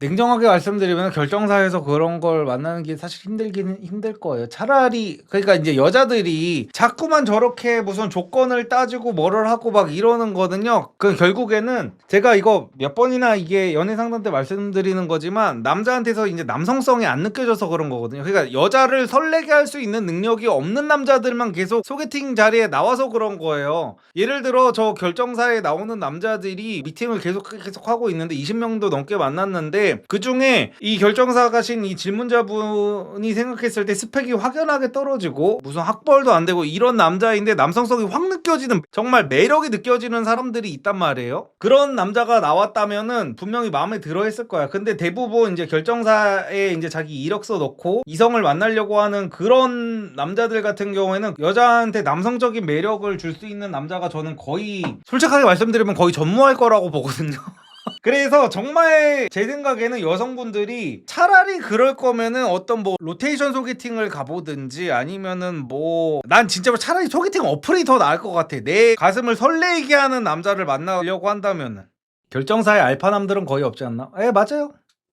냉정하게 말씀드리면 결정사에서 그런 걸 만나는 게 사실 힘들기는 힘들 거예요. 차라리 그러니까 이제 여자들이 자꾸만 저렇게 무슨 조건을 따지고 뭐를 하고 막 이러는 거는요. 그 결국에는 제가 이거 몇 번이나 이게 연애 상담 때 말씀드리는 거지만 남자한테서 이제 남성성이 안 느껴져서 그런 거거든요. 그러니까 여자를 설레게 할 수 있는 능력이 없는 남자들만 계속 소개팅 자리에 나와서 그런 거예요. 예를 들어 저 결정사에 나오는 남자들이 미팅을 계속 하고 있는데 20명도 넘게 만났는데 그 중에 이 결정사 가신 이 질문자분이 생각했을 때 스펙이 확연하게 떨어지고 무슨 학벌도 안 되고 이런 남자인데 남성성이 확 느껴지는 정말 매력이 느껴지는 사람들이 있단 말이에요. 그런 남자가 나왔다면은 분명히 마음에 들어 했을 거야. 근데 대부분 이제 결정사에 이제 자기 이력서 넣고 이성을 만나려고 하는 그런 남자들 같은 경우에는 여자한테 남성적인 매력을 줄 수 있는 남자가 저는 거의 솔직하게 말씀드리면 거의 전무할 거라고 보거든요. 그래서 정말 제 생각에는 여성분들이 차라리 그럴 거면은 어떤 뭐 로테이션 소개팅을 가보든지 아니면은 뭐 난 진짜로 차라리 소개팅 어플이 더 나을 것 같아. 내 가슴을 설레게 하는 남자를 만나려고 한다면은 결정사의 알파남들은 거의 없지 않나? 맞아요.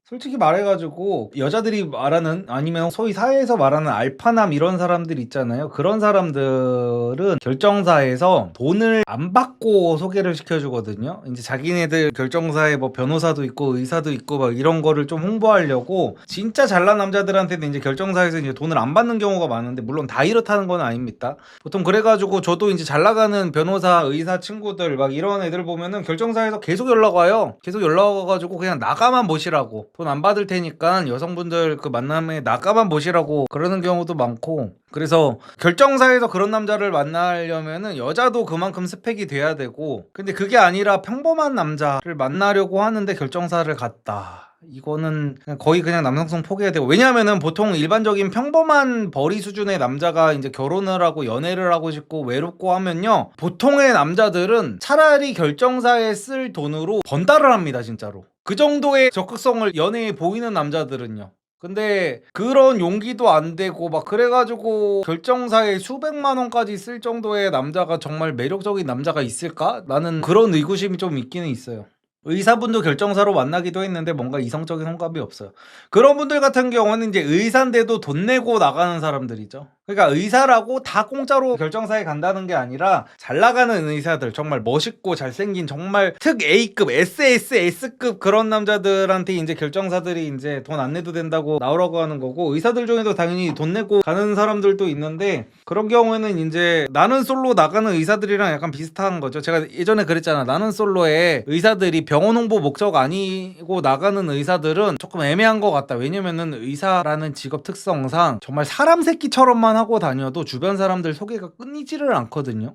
솔직히 말해가지고 여자들이 말하는 아니면 소위 사회에서 말하는 알파남 이런 사람들 있잖아요. 그런 사람들은 결정사에서 돈을 안 받고 소개를 시켜주거든요. 이제 자기네들 결정사에 뭐 변호사도 있고 의사도 있고 막 이런 거를 좀 홍보하려고 진짜 잘난 남자들한테는 이제 결정사에서 이제 돈을 안 받는 경우가 많은데, 물론 다 이렇다는 건 아닙니다. 보통 그래가지고 저도 이제 잘 나가는 변호사 의사 친구들 막 이런 애들 보면은 결정사에서 계속 연락 와요. 계속 연락 와가지고 그냥 나가만 보시라고, 돈 안 받을 테니까 여성분들 그 만남에 나가만 보시라고 그러는 경우도 많고. 그래서 결정사에서 그런 남자를 만나려면은 여자도 그만큼 스펙이 돼야 되고, 근데 그게 아니라 평범한 남자를 만나려고 하는데 결정사를 갔다, 이거는 거의 그냥 남성성 포기해야 되고. 왜냐하면은 보통 일반적인 평범한 벌이 수준의 남자가 이제 결혼을 하고 연애를 하고 싶고 외롭고 하면요, 보통의 남자들은 차라리 결정사에 쓸 돈으로 번다를 합니다, 진짜로. 그 정도의 적극성을 연애에 보이는 남자들은요. 근데 그런 용기도 안 되고 막 그래가지고 결정사에 수백만 원까지 쓸 정도의 남자가 정말 매력적인 남자가 있을까? 나는 그런 의구심이 좀 있기는 있어요. 의사분도 결정사로 만나기도 했는데 뭔가 이성적인 호감이 없어요. 그런 분들 같은 경우는 이제 의사인데도 돈 내고 나가는 사람들이죠. 그러니까 의사라고 다 공짜로 결정사에 간다는 게 아니라 잘 나가는 의사들, 정말 멋있고 잘생긴 정말 특 A급, SSS급 그런 남자들한테 이제 결정사들이 이제 돈 안 내도 된다고 나오라고 하는 거고, 의사들 중에도 당연히 돈 내고 가는 사람들도 있는데, 그런 경우에는 이제 나는 솔로 나가는 의사들이랑 약간 비슷한 거죠. 제가 예전에 그랬잖아. 나는 솔로에 의사들이 병원 홍보 목적 아니고 나가는 의사들은 조금 애매한 것 같다. 왜냐면은 의사라는 직업 특성상 정말 사람 새끼처럼만 하고 다녀도 주변 사람들 소개가 끊이지를 않거든요.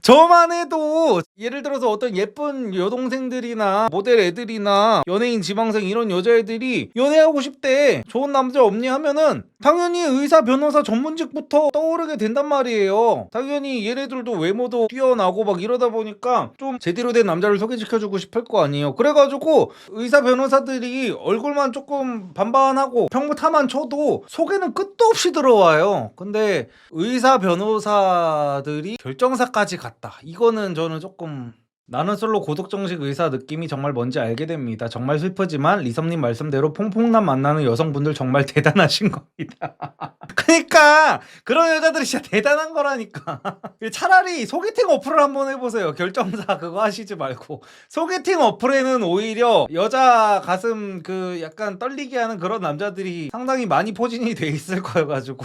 저만 해도 예를 들어서 어떤 예쁜 여동생들이나 모델 애들이나 연예인 지망생 이런 여자애들이 연애하고 싶대, 좋은 남자 없니 하면은 당연히 의사 변호사 전문직부터 떠오르게 된단 말이에요. 당연히 얘네들도 외모도 뛰어나고 막 이러다 보니까 좀 제대로 된 남자를 소개시켜주고 싶을 거 아니에요. 그래가지고 의사 변호사들이 얼굴만 조금 반반하고 평범타만 쳐도 소개는 끝도 없이 들어와요. 근데 의사 변호사들이 결정사까지 갔다, 이거는 저는 조금, 나는 솔로 고독정식 의사 느낌이 정말 뭔지 알게 됩니다. 정말 슬프지만 리섬님 말씀대로 퐁퐁남 만나는 여성분들 정말 대단하신 겁니다. 그러니까 그런 여자들이 진짜 대단한 거라니까. 차라리 소개팅 어플을 한번 해보세요. 결정사 그거 하시지 말고. 소개팅 어플에는 오히려 여자 가슴 그 약간 떨리게 하는 그런 남자들이 상당히 많이 포진이 돼 있을 거여가지고.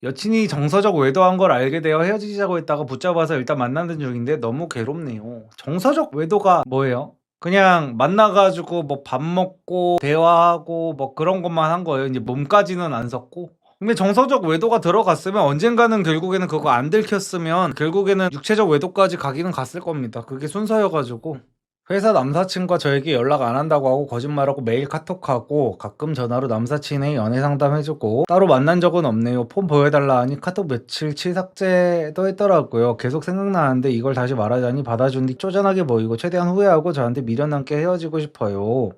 여친이 정서적 외도한 걸 알게 되어 헤어지자고 했다가 붙잡아서 일단 만나는 중인데 너무 괴롭네요. 정서적 외도가 뭐예요? 그냥 만나가지고 뭐 밥 먹고 대화하고 뭐 그런 것만 한 거예요. 이제 몸까지는 안 섰고. 근데 정서적 외도가 들어갔으면 언젠가는, 결국에는 그거 안 들켰으면 결국에는 육체적 외도까지 가기는 갔을 겁니다. 그게 순서여가지고. 회사 남사친과 저에게 연락 안 한다고 하고 거짓말하고 매일 카톡하고 가끔 전화로 남사친의 연애 상담해주고, 따로 만난 적은 없네요. 폰 보여달라 하니 카톡 며칠치 삭제도 했더라고요. 계속 생각나는데 이걸 다시 말하자니 받아준 뒤 쪼잔하게 보이고 최대한 후회하고 저한테 미련 남게 헤어지고 싶어요.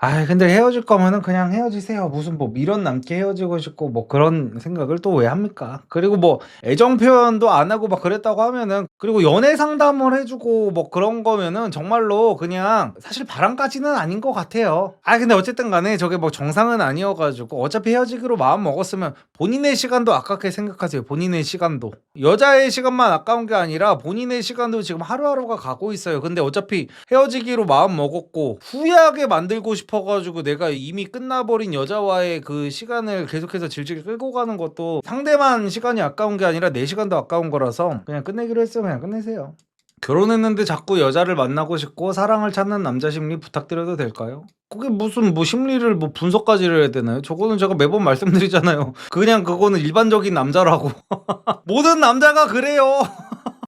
아, 근데 헤어질 거면은 그냥 헤어지세요. 무슨 뭐 미련 남게 헤어지고 싶고 뭐 그런 생각을 또 왜 합니까? 그리고 뭐 애정 표현도 안 하고 막 그랬다고 하면은, 그리고 연애 상담을 해주고 뭐 그런 거면은 정말로 그냥 사실 바람까지는 아닌 것 같아요. 아, 근데 어쨌든 간에 저게 뭐 정상은 아니어가지고 어차피 헤어지기로 마음 먹었으면 본인의 시간도 아깝게 생각하세요. 본인의 시간도. 여자의 시간만 아까운 게 아니라 본인의 시간도 지금 하루하루가 가고 있어요. 근데 어차피 헤어지기로 마음 먹었고 후회하게 만들고 싶어가지고 내가 이미 끝나버린 여자와의 그 시간을 계속해서 질질 끌고 가는 것도 상대만 시간이 아까운 게 아니라 내 시간도 아까운 거라서 그냥 끝내기로 했어요. 그냥 끝내세요. 결혼했는데 자꾸 여자를 만나고 싶고 사랑을 찾는 남자 심리 부탁드려도 될까요? 그게 무슨 뭐 심리를 뭐 분석까지를 해야 되나요? 저거는 제가 매번 말씀드리잖아요. 그냥 그거는 일반적인 남자라고. 모든 남자가 그래요.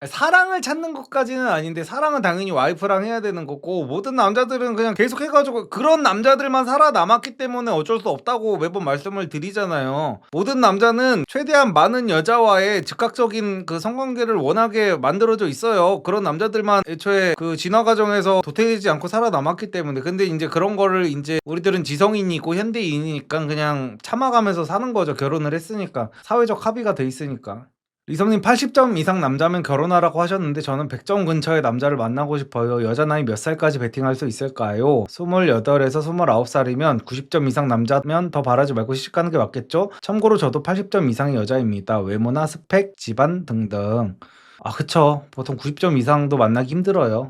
사랑을 찾는 것까지는 아닌데, 사랑은 당연히 와이프랑 해야 되는 거고, 모든 남자들은 그냥 계속 해가지고 그런 남자들만 살아남았기 때문에 어쩔 수 없다고 매번 말씀을 드리잖아요. 모든 남자는 최대한 많은 여자와의 즉각적인 그 성관계를 원하게 만들어져 있어요. 그런 남자들만 애초에 그 진화 과정에서 도태되지 않고 살아남았기 때문에. 근데 이제 그런 거를 이제 우리들은 지성인이고 현대인이니까 그냥 참아가면서 사는 거죠. 결혼을 했으니까, 사회적 합의가 돼 있으니까. 리섭님 80점 이상 남자면 결혼하라고 하셨는데 저는 100점 근처의 남자를 만나고 싶어요. 여자 나이 몇 살까지 베팅할 수 있을까요? 28에서 29살이면 90점 이상 남자면 더 바라지 말고 시집가는 게 맞겠죠? 참고로 저도 80점 이상의 여자입니다. 외모나 스펙, 집안 등등. 아, 그쵸. 보통 90점 이상도 만나기 힘들어요.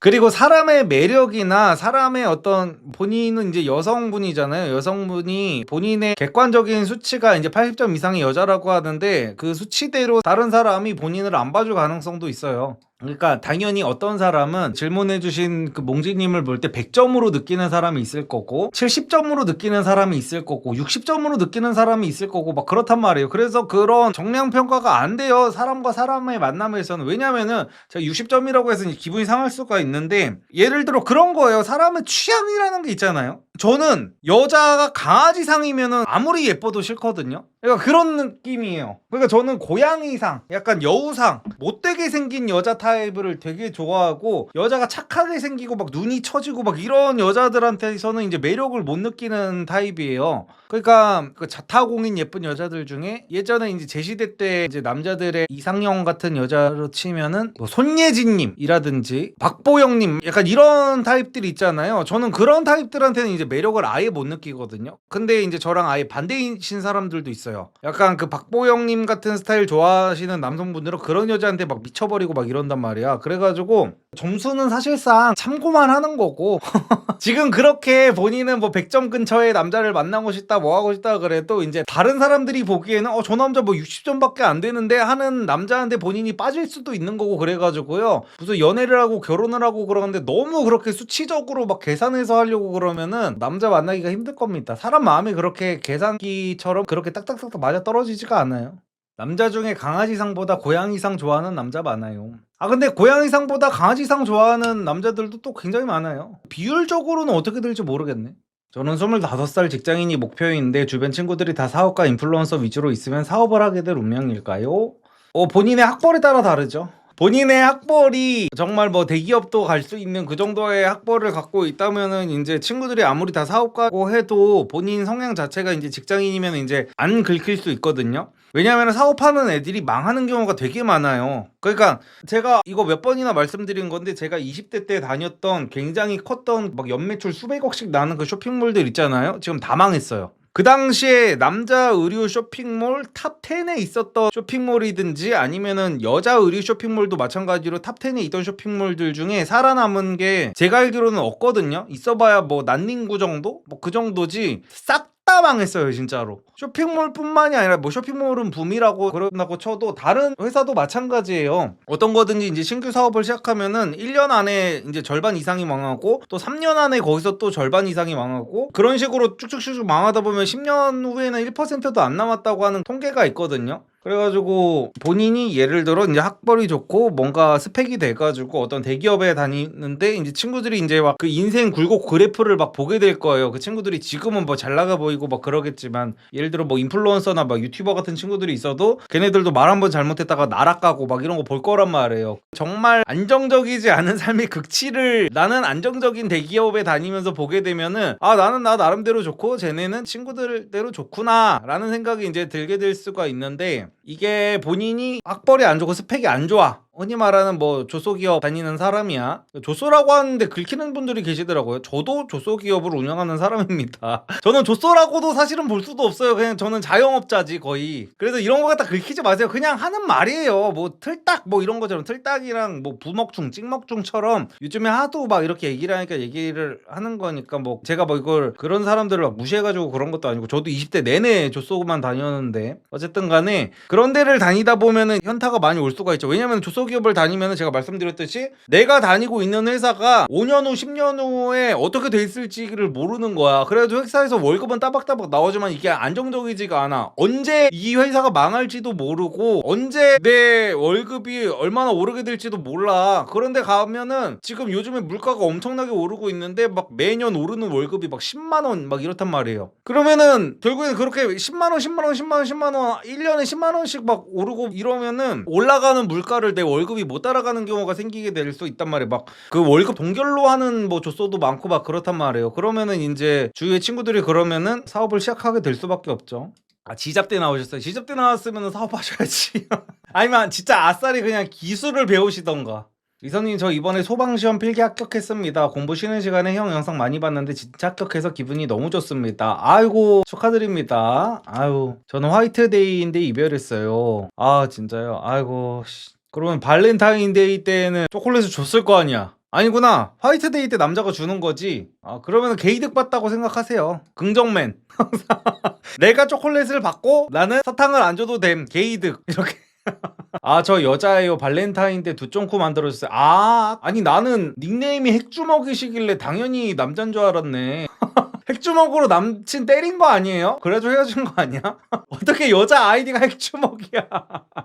그리고 사람의 매력이나 사람의 어떤 본인은 이제 여성분이잖아요. 여성분이 본인의 객관적인 수치가 이제 80점 이상의 여자라고 하는데 그 수치대로 다른 사람이 본인을 안 봐줄 가능성도 있어요. 그러니까 당연히 어떤 사람은 질문해주신 그 몽지님을 볼 때 100점으로 느끼는 사람이 있을 거고 70점으로 느끼는 사람이 있을 거고 60점으로 느끼는 사람이 있을 거고 막 그렇단 말이에요. 그래서 그런 정량평가가 안 돼요. 사람과 사람의 만남에서는. 왜냐면은 제가 60점이라고 해서 기분이 상할 수가 있는데 예를 들어 그런 거예요. 사람의 취향이라는 게 있잖아요. 저는 여자가 강아지상이면은 아무리 예뻐도 싫거든요. 그러니까 그런 느낌이에요. 그러니까 저는 고양이상, 약간 여우상, 못되게 생긴 여자 타입을 되게 좋아하고 여자가 착하게 생기고 막 눈이 처지고 막 이런 여자들한테서는 이제 매력을 못 느끼는 타입이에요. 그러니까 그 자타공인 예쁜 여자들 중에 예전에 이제 제 시대 때 이제 남자들의 이상형 같은 여자로 치면은 뭐 손예진님이라든지 박보영님 약간 이런 타입들이 있잖아요. 저는 그런 타입들한테는 이제 매력을 아예 못 느끼거든요. 근데 이제 저랑 아예 반대이신 사람들도 있어요. 약간 그 박보영님 같은 스타일 좋아하시는 남성분들은 그런 여자한테 막 미쳐버리고 막 이런단 말이야. 그래가지고 점수는 사실상 참고만 하는 거고 지금 그렇게 본인은 뭐 100점 근처의 남자를 만나고 싶다 뭐 하고 싶다 그래도 이제 다른 사람들이 보기에는 저 남자 뭐 60점밖에 안 되는데 하는 남자한테 본인이 빠질 수도 있는 거고 그래가지고요. 무슨 연애를 하고 결혼을 하고 그러는데 너무 그렇게 수치적으로 막 계산해서 하려고 그러면은 남자 만나기가 힘들 겁니다. 사람 마음이 그렇게 계산기처럼 그렇게 딱딱딱딱 맞아 떨어지지가 않아요. 남자 중에 강아지상보다 고양이상 좋아하는 남자 많아요. 근데 고양이상보다 강아지상 좋아하는 남자들도 또 굉장히 많아요. 비율적으로는 어떻게 될지 모르겠네. 저는 25살 직장인이 목표인데 주변 친구들이 다 사업가 인플루언서 위주로 있으면 사업을 하게 될 운명일까요? 본인의 학벌에 따라 다르죠. 본인의 학벌이 정말 뭐 대기업도 갈 수 있는 그 정도의 학벌을 갖고 있다면은 이제 친구들이 아무리 다 사업가고 해도 본인 성향 자체가 이제 직장인이면 이제 안 긁힐 수 있거든요. 왜냐하면 사업하는 애들이 망하는 경우가 되게 많아요. 그러니까 제가 이거 몇 번이나 말씀드린 건데 제가 20대 때 다녔던 굉장히 컸던 막 연매출 수백억씩 나는 그 쇼핑몰들 있잖아요. 지금 다 망했어요. 그 당시에 남자 의류 쇼핑몰 탑 10에 있었던 쇼핑몰이든지 아니면은 여자 의류 쇼핑몰도 마찬가지로 탑 10에 있던 쇼핑몰들 중에 살아남은 게 제가 알기로는 없거든요. 있어봐야 뭐 난닝구 정도? 뭐 그 정도지 싹 다 망했어요 진짜로. 쇼핑몰뿐만이 아니라 뭐 쇼핑몰은 붐이라고 그런다고 쳐도 다른 회사도 마찬가지예요. 어떤 거든지 이제 신규 사업을 시작하면은 1년 안에 이제 절반 이상이 망하고 또 3년 안에 거기서 또 절반 이상이 망하고 그런 식으로 쭉쭉쭉 망하다 보면 10년 후에는 1%도 안 남았다고 하는 통계가 있거든요. 그래가지고 본인이 예를 들어 이제 학벌이 좋고 뭔가 스펙이 돼가지고 어떤 대기업에 다니는데 이제 친구들이 이제 막 그 인생 굴곡 그래프를 막 보게 될 거예요. 그 친구들이 지금은 뭐 잘 나가 보이고 막 그러겠지만 예를 들어 뭐 인플루언서나 막 유튜버 같은 친구들이 있어도 걔네들도 말 한 번 잘못했다가 나락가고 막 이런 거 볼 거란 말이에요. 정말 안정적이지 않은 삶의 극치를 나는 안정적인 대기업에 다니면서 보게 되면은 나는 나 나름대로 좋고 쟤네는 친구들대로 좋구나 라는 생각이 이제 들게 될 수가 있는데 이게 본인이 학벌이 안 좋고 스펙이 안 좋아 흔히 말하는 뭐 조소기업 다니는 사람이야. 조소라고 하는데 긁히는 분들이 계시더라고요. 저도 조소기업을 운영하는 사람입니다. 저는 조소라고도 사실은 볼 수도 없어요. 그냥 저는 자영업자지 거의. 그래서 이런 거 갖다 긁히지 마세요. 그냥 하는 말이에요. 뭐 틀딱 뭐 이런 것처럼 틀딱이랑 뭐 부먹충 찍먹충처럼 요즘에 하도 막 이렇게 얘기를 하니까 얘기를 하는 거니까 뭐 제가 뭐 이걸 그런 사람들을 막 무시해가지고 그런 것도 아니고 저도 20대 내내 조소만 다녔는데 어쨌든 간에 그런 데를 다니다 보면은 현타가 많이 올 수가 있죠. 왜냐면 조소 기업을 다니면 제가 말씀드렸듯이 내가 다니고 있는 회사가 5년 후 10년 후에 어떻게 돼 있을지를 모르는 거야. 그래도 회사에서 월급은 따박따박 나오지만 이게 안정적이지가 않아. 언제 이 회사가 망할지도 모르고 언제 내 월급이 얼마나 오르게 될지도 몰라. 그런데 가면은 지금 요즘에 물가가 엄청나게 오르고 있는데 막 매년 오르는 월급이 막 10만 원 막 이렇단 말이에요. 그러면은 결국엔 그렇게 10만 원 10만 원 10만 원 10만 원 1년에 10만 원씩 막 오르고 이러면은 올라가는 물가를 내 월급이 못 따라가는 경우가 생기게 될 수 있단 말이에요. 막 그 월급 동결로 하는 뭐 조소도 많고 막 그렇단 말이에요. 그러면은 이제 주위의 친구들이 그러면은 사업을 시작하게 될 수밖에 없죠. 아, 지잡대 나오셨어요. 지잡대 나왔으면 사업하셔야지. 아니면 진짜 아싸리 그냥 기술을 배우시던가. 리선님, 저 이번에 소방시험 필기 합격했습니다. 공부 쉬는 시간에 형 영상 많이 봤는데 진짜 합격해서 기분이 너무 좋습니다. 아이고, 축하드립니다. 아유, 저는 화이트데이인데 이별했어요. 아, 진짜요? 아이고, 그러면 발렌타인데이 때는 초콜릿을 줬을 거 아니야? 아니구나. 화이트데이 때 남자가 주는 거지. 아, 그러면 개이득 받다고 생각하세요. 긍정맨. 내가 초콜릿을 받고 나는 사탕을 안 줘도 됨. 개이득. 이렇게. 아, 저 여자예요. 발렌타인데 두쫑코 만들어줬어요. 아, 아니 나는 닉네임이 핵주먹이시길래 당연히 남잔 줄 알았네. 핵주먹으로 남친 때린 거 아니에요? 그래도 헤어진 거 아니야? 어떻게 여자 아이디가 핵주먹이야?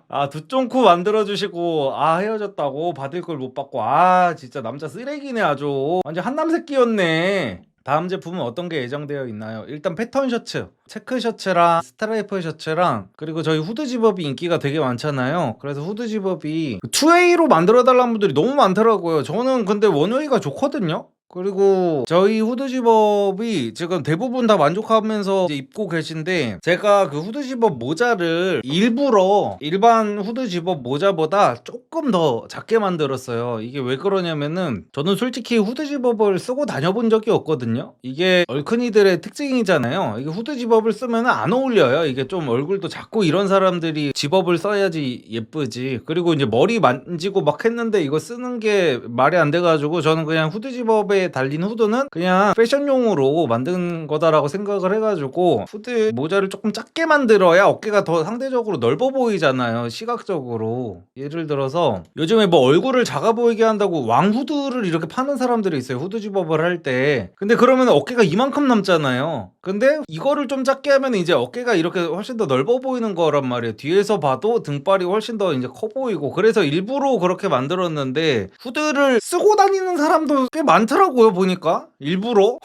아, 두쫑코 만들어주시고 아, 헤어졌다고 받을 걸 못 받고 아, 진짜 남자 쓰레기네. 아주 완전 한남 새끼였네. 다음 제품은 어떤 게 예정되어 있나요? 일단 패턴 셔츠, 체크 셔츠랑 스트라이프 셔츠랑, 그리고 저희 후드 집업이 인기가 되게 많잖아요. 그래서 후드 집업이 2A로 만들어 달라는 분들이 너무 많더라고요. 저는 근데 원웨이가 좋거든요. 그리고 저희 후드 집업이 지금 대부분 다 만족하면서 이제 입고 계신데, 제가 그 후드 집업 모자를 일부러 일반 후드 집업 모자보다 조금 더 작게 만들었어요. 이게 왜 그러냐면은 저는 솔직히 후드 집업을 쓰고 다녀본 적이 없거든요. 이게 얼큰이들의 특징이잖아요. 이게 후드 집업을 쓰면 안 어울려요. 이게 좀 얼굴도 작고 이런 사람들이 집업을 써야지 예쁘지. 그리고 이제 머리 만지고 막 했는데 이거 쓰는 게 말이 안 돼가지고 저는 그냥 후드 집업에 달린 후드는 그냥 패션용으로 만든 거다라고 생각을 해가지고 후드 모자를 조금 작게 만들어야 어깨가 더 상대적으로 넓어 보이잖아요, 시각적으로. 예를 들어서 요즘에 뭐 얼굴을 작아 보이게 한다고 왕후드를 이렇게 파는 사람들이 있어요, 후드 집업을 할 때. 근데 그러면 어깨가 이만큼 남잖아요. 근데 이거를 좀 작게 하면 이제 어깨가 이렇게 훨씬 더 넓어 보이는 거란 말이에요. 뒤에서 봐도 등발이 훨씬 더 이제 커 보이고. 그래서 일부러 그렇게 만들었는데 후드를 쓰고 다니는 사람도 꽤 많더라고요, 보니까. 일부러.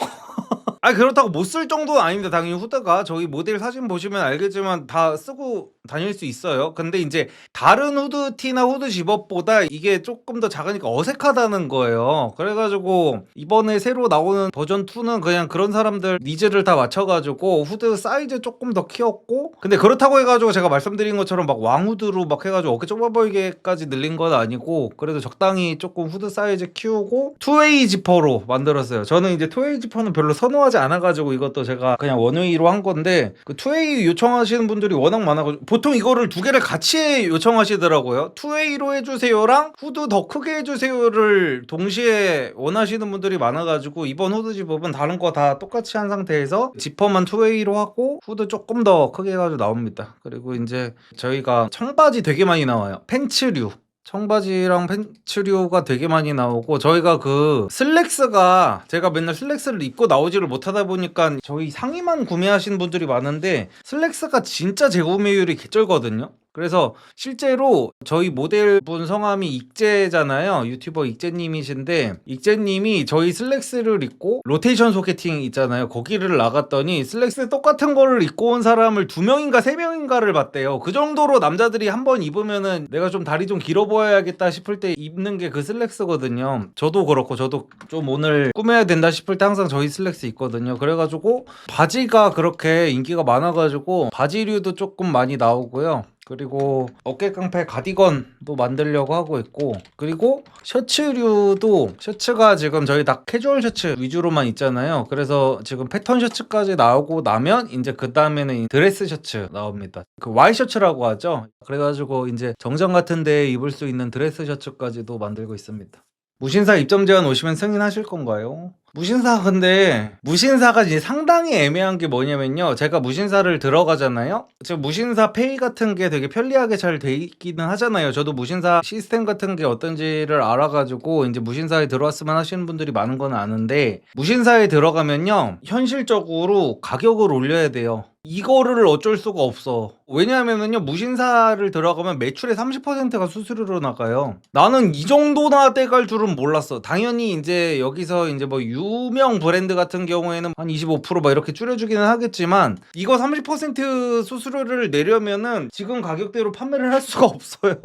아, 그렇다고 못 쓸 정도는 아닙니다. 당연히 후드가 저희 모델 사진 보시면 알겠지만 다 쓰고 다닐 수 있어요. 근데 이제 다른 후드티나 후드 집업보다 이게 조금 더 작으니까 어색하다는 거예요. 그래가지고 이번에 새로 나오는 버전 2는 그냥 그런 사람들 니즈를 다 맞춰가지고 후드 사이즈 조금 더 키웠고, 근데 그렇다고 해가지고 제가 말씀드린 것처럼 막 왕후드로 막 해가지고 어깨 좁아 보이게까지 늘린 건 아니고, 그래도 적당히 조금 후드 사이즈 키우고 2웨이 지퍼로 만들었어요. 저는 이제 2웨이 지퍼는 별로 선호하지 않아가지고 이것도 제가 그냥 원웨이로 한 건데, 그 2웨이 요청하시는 분들이 워낙 많아가지고 보통 이거를 두 개를 같이 요청하시더라고요. 2웨이로 해주세요랑 후드 더 크게 해주세요를 동시에 원하시는 분들이 많아가지고 이번 후드 집업은 다른 거 다 똑같이 한 상태에서 지퍼만 2웨이로 하고 후드 조금 더 크게 해가지고 나옵니다. 그리고 이제 저희가 청바지 되게 많이 나와요. 팬츠류, 청바지랑 팬츠류가 되게 많이 나오고, 저희가 그 슬랙스가 제가 맨날 슬랙스를 입고 나오지를 못하다 보니까 저희 상의만 구매하시는 분들이 많은데 슬랙스가 진짜 재구매율이 개쩔거든요. 그래서 실제로 저희 모델분 성함이 익재잖아요. 유튜버 익재님이신데, 익재님이 저희 슬랙스를 입고 로테이션 소개팅 있잖아요, 거기를 나갔더니 슬랙스 똑같은 거를 입고 온 사람을 2명인가 3명인가를 봤대요. 그 정도로 남자들이 한번 입으면은 내가 좀 다리 좀 길어 보여야겠다 싶을 때 입는 게 그 슬랙스거든요. 저도 그렇고, 저도 좀 오늘 꾸며야 된다 싶을 때 항상 저희 슬랙스 입거든요. 그래가지고 바지가 그렇게 인기가 많아가지고 바지류도 조금 많이 나오고요. 그리고 어깨 깡패 가디건도 만들려고 하고 있고, 그리고 셔츠류도, 셔츠가 지금 저희 다 캐주얼 셔츠 위주로만 있잖아요. 그래서 지금 패턴 셔츠까지 나오고 나면 이제 그 다음에는 드레스 셔츠 나옵니다. 그 와이셔츠라고 하죠. 그래가지고 이제 정장 같은 데 입을 수 있는 드레스 셔츠까지도 만들고 있습니다. 무신사 입점 제한 오시면 승인하실 건가요? 무신사, 근데 무신사가 이제 상당히 애매한 게 뭐냐면요, 제가 무신사를 들어가잖아요. 지금 무신사 페이 같은 게 되게 편리하게 잘 돼 있기는 하잖아요. 저도 무신사 시스템 같은 게 어떤지를 알아가지고 이제 무신사에 들어왔으면 하시는 분들이 많은 건 아는데, 무신사에 들어가면요 현실적으로 가격을 올려야 돼요. 이거를 어쩔 수가 없어. 왜냐하면요, 무신사를 들어가면 매출의 30%가 수수료로 나가요. 나는 이 정도나 떼갈 줄은 몰랐어. 당연히 이제 여기서 이제 뭐 유명 브랜드 같은 경우에는 한 25%막 이렇게 줄여주기는 하겠지만, 이거 30% 수수료를 내려면은 지금 가격대로 판매를 할 수가 없어요.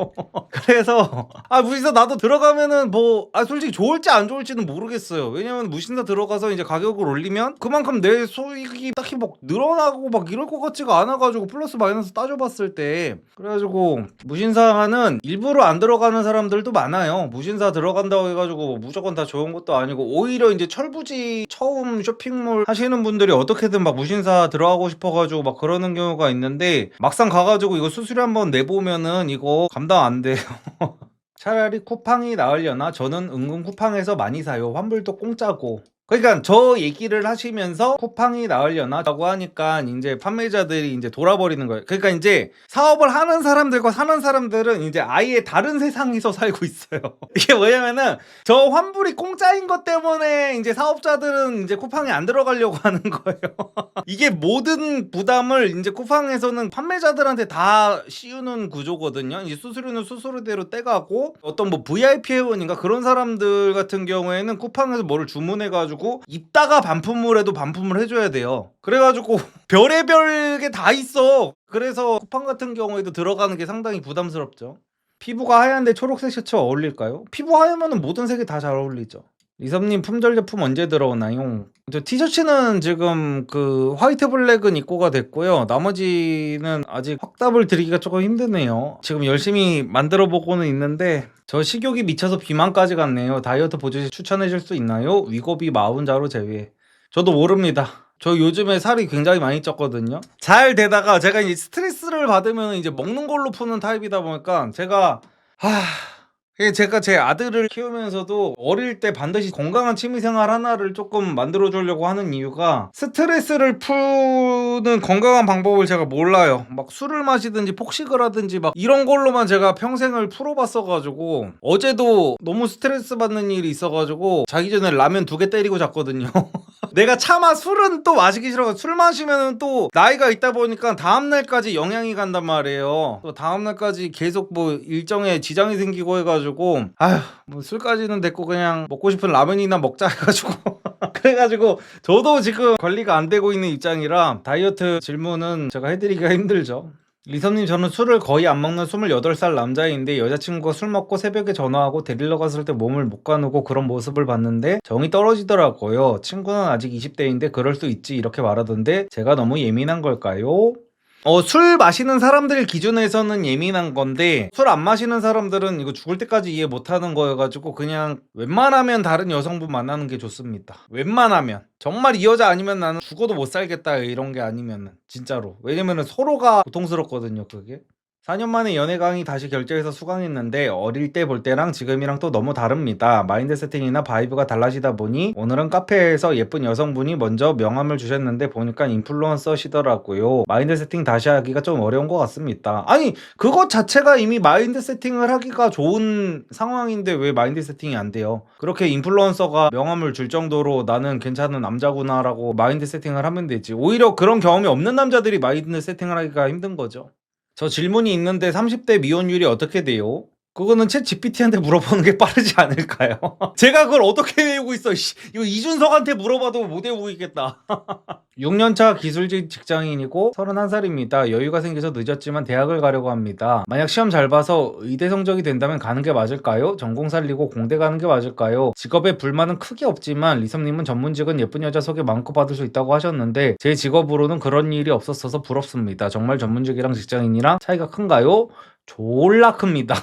그래서 무신사 나도 들어가면은 뭐 솔직히 좋을지 안 좋을지는 모르겠어요. 왜냐면 무신사 들어가서 이제 가격을 올리면 그만큼 내 소익이 딱히 막 늘어나고 막 이럴 것 같지가 않아가지고 플러스 마이너스 따져봤을 때. 그래가지고 무신사는 일부러 안 들어가는 사람들도 많아요. 무신사 들어간다고 해가지고 뭐 무조건 다 좋은 것도 아니고, 오히려 이제 철부지 처음 쇼핑몰 하시는 분들이 어떻게든 막 무신사 들어가고 싶어가지고 막 그러는 경우가 있는데, 막상 가가지고 이거 수수료 한번 내보면은 이거 감당 안 돼요. 차라리 쿠팡이 나으려나? 저는 은근 쿠팡에서 많이 사요. 환불도 공짜고. 그러니까 저 얘기를 하시면서 쿠팡이 나으려나? 라고 하니까 이제 판매자들이 이제 돌아버리는 거예요. 그러니까 이제 사업을 하는 사람들과 사는 사람들은 이제 아예 다른 세상에서 살고 있어요. 이게 뭐냐면은, 저 환불이 공짜인 것 때문에 이제 사업자들은 이제 쿠팡에 안 들어가려고 하는 거예요. 이게 모든 부담을 이제 쿠팡에서는 판매자들한테 다 씌우는 구조거든요. 이제 수수료는 수수료대로 떼가고, 어떤 뭐 VIP 회원인가 그런 사람들 같은 경우에는 쿠팡에서 뭐를 주문해가지고 입다가 반품을 해도 반품을 해줘야 돼요. 그래가지고 별의별 게 다 있어. 그래서 쿠팡 같은 경우에도 들어가는 게 상당히 부담스럽죠. 피부가 하얀데 초록색 셔츠 어울릴까요? 피부 하얘면 모든 색이 다 잘 어울리죠. 리섭님, 품절 제품 언제 들어오나요? 저 티셔츠는 지금 그 화이트 블랙은 입고가 됐고요. 나머지는 아직 확답을 드리기가 조금 힘드네요. 지금 열심히 만들어 보고는 있는데, 저 식욕이 미쳐서 비만까지 갔네요. 다이어트 보조 추천해 줄 수 있나요? 위고비 40자로 제외. 저도 모릅니다. 저 요즘에 살이 굉장히 많이 쪘거든요. 잘 되다가 제가 이제 스트레스를 받으면 이제 먹는 걸로 푸는 타입이다 보니까, 제가 제 아들을 키우면서도 어릴 때 반드시 건강한 취미생활 하나를 조금 만들어 주려고 하는 이유가, 스트레스를 푸는 건강한 방법을 제가 몰라요. 막 술을 마시든지 폭식을 하든지 막 이런 걸로만 제가 평생을 풀어봤어가지고, 어제도 너무 스트레스 받는 일이 있어가지고 자기 전에 라면 2개 때리고 잤거든요. 내가 차마 술은 또 마시기 싫어서, 술 마시면 또 나이가 있다 보니까 다음날까지 영향이 간단 말이에요. 또 다음날까지 계속 뭐 일정에 지장이 생기고 해가지고, 뭐 술까지는 됐고 그냥 먹고 싶은 라면이나 먹자 해가지고 그래가지고 저도 지금 관리가 안 되고 있는 입장이라 다이어트 질문은 제가 해드리기가 힘들죠. 리섭님, 저는 술을 거의 안 먹는 28살 남자인데, 여자친구가 술 먹고 새벽에 전화하고 데리러 갔을 때 몸을 못 가누고 그런 모습을 봤는데 정이 떨어지더라고요. 친구는 아직 20대인데 그럴 수 있지 이렇게 말하던데, 제가 너무 예민한 걸까요? 술 마시는 사람들 기준에서는 예민한 건데, 술 안 마시는 사람들은 이거 죽을 때까지 이해 못 하는 거여가지고, 그냥 웬만하면 다른 여성분 만나는 게 좋습니다. 웬만하면. 정말 이 여자 아니면 나는 죽어도 못 살겠다 이런 게 아니면은, 진짜로. 왜냐면은 서로가 고통스럽거든요, 그게. 4년 만에 연애 강의 다시 결제해서 수강했는데, 어릴 때 볼 때랑 지금이랑 또 너무 다릅니다. 마인드 세팅이나 바이브가 달라지다 보니, 오늘은 카페에서 예쁜 여성분이 먼저 명함을 주셨는데 보니까 인플루언서시더라고요. 마인드 세팅 다시 하기가 좀 어려운 것 같습니다. 아니, 그것 자체가 이미 마인드 세팅을 하기가 좋은 상황인데 왜 마인드 세팅이 안 돼요? 그렇게 인플루언서가 명함을 줄 정도로 나는 괜찮은 남자구나 라고 마인드 세팅을 하면 되지. 오히려 그런 경험이 없는 남자들이 마인드 세팅을 하기가 힘든 거죠. 저 질문이 있는데, 30대 미혼율이 어떻게 돼요? 그거는 챗 GPT한테 물어보는 게 빠르지 않을까요? 제가 그걸 어떻게 외우고 있어. 이거 이준석한테 물어봐도 못 외우겠다. 6년차 기술직 직장인이고 31살입니다. 여유가 생겨서 늦었지만 대학을 가려고 합니다. 만약 시험 잘 봐서 의대 성적이 된다면 가는 게 맞을까요? 전공 살리고 공대 가는 게 맞을까요? 직업에 불만은 크게 없지만, 리섭님은 전문직은 예쁜 여자 소개 마음껏 받을 수 있다고 하셨는데, 제 직업으로는 그런 일이 없었어서 부럽습니다. 정말 전문직이랑 직장인이랑 차이가 큰가요? 졸라 큽니다.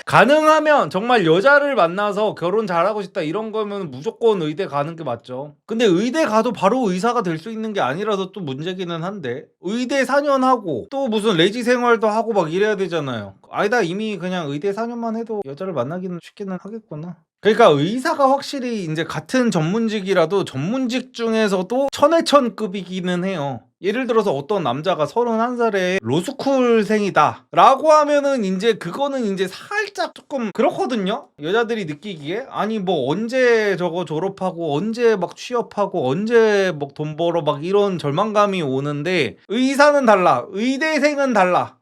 가능하면 정말 여자를 만나서 결혼 잘하고 싶다 이런 거면 무조건 의대 가는 게 맞죠. 근데 의대 가도 바로 의사가 될 수 있는 게 아니라서 또 문제기는 한데, 의대 4년 하고 또 무슨 레지 생활도 하고 막 이래야 되잖아요. 아니다, 이미 그냥 의대 4년만 해도 여자를 만나기는 쉽기는 하겠구나. 그러니까 의사가 확실히 이제 같은 전문직이라도 전문직 중에서도 천하천급이기는 해요. 예를 들어서 어떤 남자가 31살에 로스쿨생이다 라고 하면은 이제 그거는 이제 살짝 조금 그렇거든요. 여자들이 느끼기에, 아니 뭐 언제 저거 졸업하고 언제 막 취업하고 언제 막 돈 벌어 막 이런 절망감이 오는데, 의사는 달라. 의대생은 달라.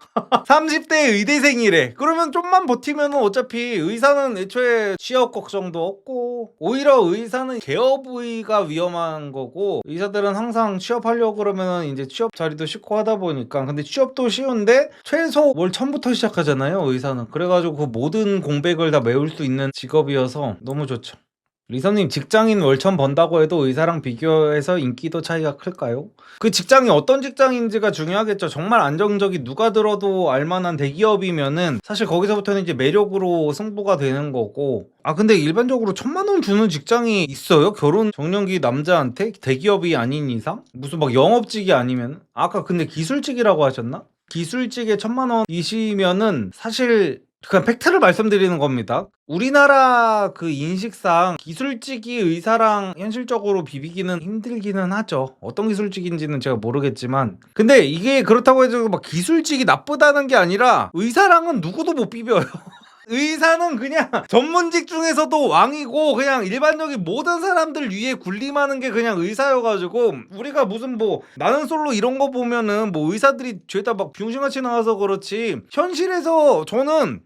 30대 의대생이래. 그러면 좀만 버티면은 어차피 의사는 애초에 취업 걱정도 없고, 오히려 의사는 개업의가 위험한 거고, 의사들은 항상 취업하려고 그러면은 이제 취업 자리도 쉽고 하다 보니까. 근데 취업도 쉬운데 최소 월 1000부터 시작하잖아요, 의사는. 그래가지고 그 모든 공백을 다 메울 수 있는 직업이어서 너무 좋죠. 리서님, 직장인 월천 번다고 해도 의사랑 비교해서 인기도 차이가 클까요? 그 직장이 어떤 직장인지가 중요하겠죠. 정말 안정적이 누가 들어도 알만한 대기업이면은 사실 거기서부터는 이제 매력으로 승부가 되는 거고. 아, 근데 일반적으로 1,000만 원 주는 직장이 있어요? 결혼 정년기 남자한테? 대기업이 아닌 이상? 무슨 막 영업직이 아니면? 아까 근데 기술직이라고 하셨나? 기술직에 1,000만 원이시면은 사실 그냥 팩트를 말씀드리는 겁니다. 우리나라 그 인식상 기술직이 의사랑 현실적으로 비비기는 힘들기는 하죠. 어떤 기술직인지는 제가 모르겠지만. 근데 이게 그렇다고 해서 막 기술직이 나쁘다는 게 아니라 의사랑은 누구도 못 비벼요. 의사는 그냥 전문직 중에서도 왕이고 그냥 일반적인 모든 사람들 위에 군림하는 게 그냥 의사여가지고 우리가 무슨 뭐 나는 솔로 이런 거 보면은 뭐 의사들이 죄다 막 병신같이 나와서 그렇지 현실에서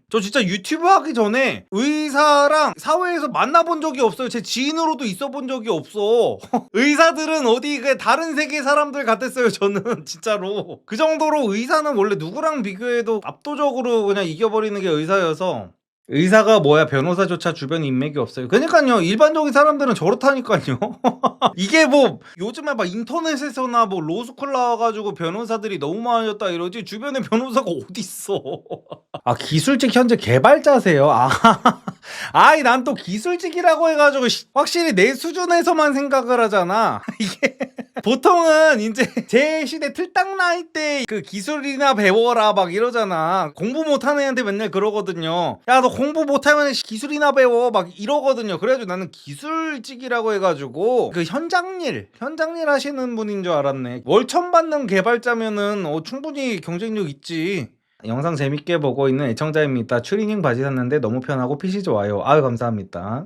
저 진짜 유튜브 하기 전에 의사랑 사회에서 만나본 적이 없어요. 제 지인으로도 있어 본 적이 없어. 의사들은 어디 그 다른 세계 사람들 같았어요. 저는 진짜로 그 정도로 의사는 원래 누구랑 비교해도 압도적으로 그냥 이겨버리는 게 의사여서 의사가 뭐야 변호사조차 주변에 인맥이 없어요. 그러니까요 일반적인 사람들은 저렇다니까요. 이게 뭐 요즘에 막 인터넷에서나 뭐 로스쿨 나와가지고 변호사들이 너무 많아졌다 이러지 주변에 변호사가 어딨어. 아 기술직 현재 개발자세요? 아 아이 난 또 기술직이라고 해가지고 확실히 내 수준에서만 생각을 하잖아. 이게 보통은 이제 제 시대 틀딱 나이 때 그 기술이나 배워라 막 이러잖아. 공부 못하는 애한테 맨날 그러거든요. 야 너 공부 못하면 기술이나 배워 막 이러거든요. 그래가지고 나는 기술직이라고 해가지고 그 현장일 하시는 분인 줄 알았네. 월천 받는 개발자면은 충분히 경쟁력 있지. 영상 재밌게 보고 있는 애청자입니다. 추리닝 바지 샀는데 너무 편하고 핏이 좋아요. 아유 감사합니다.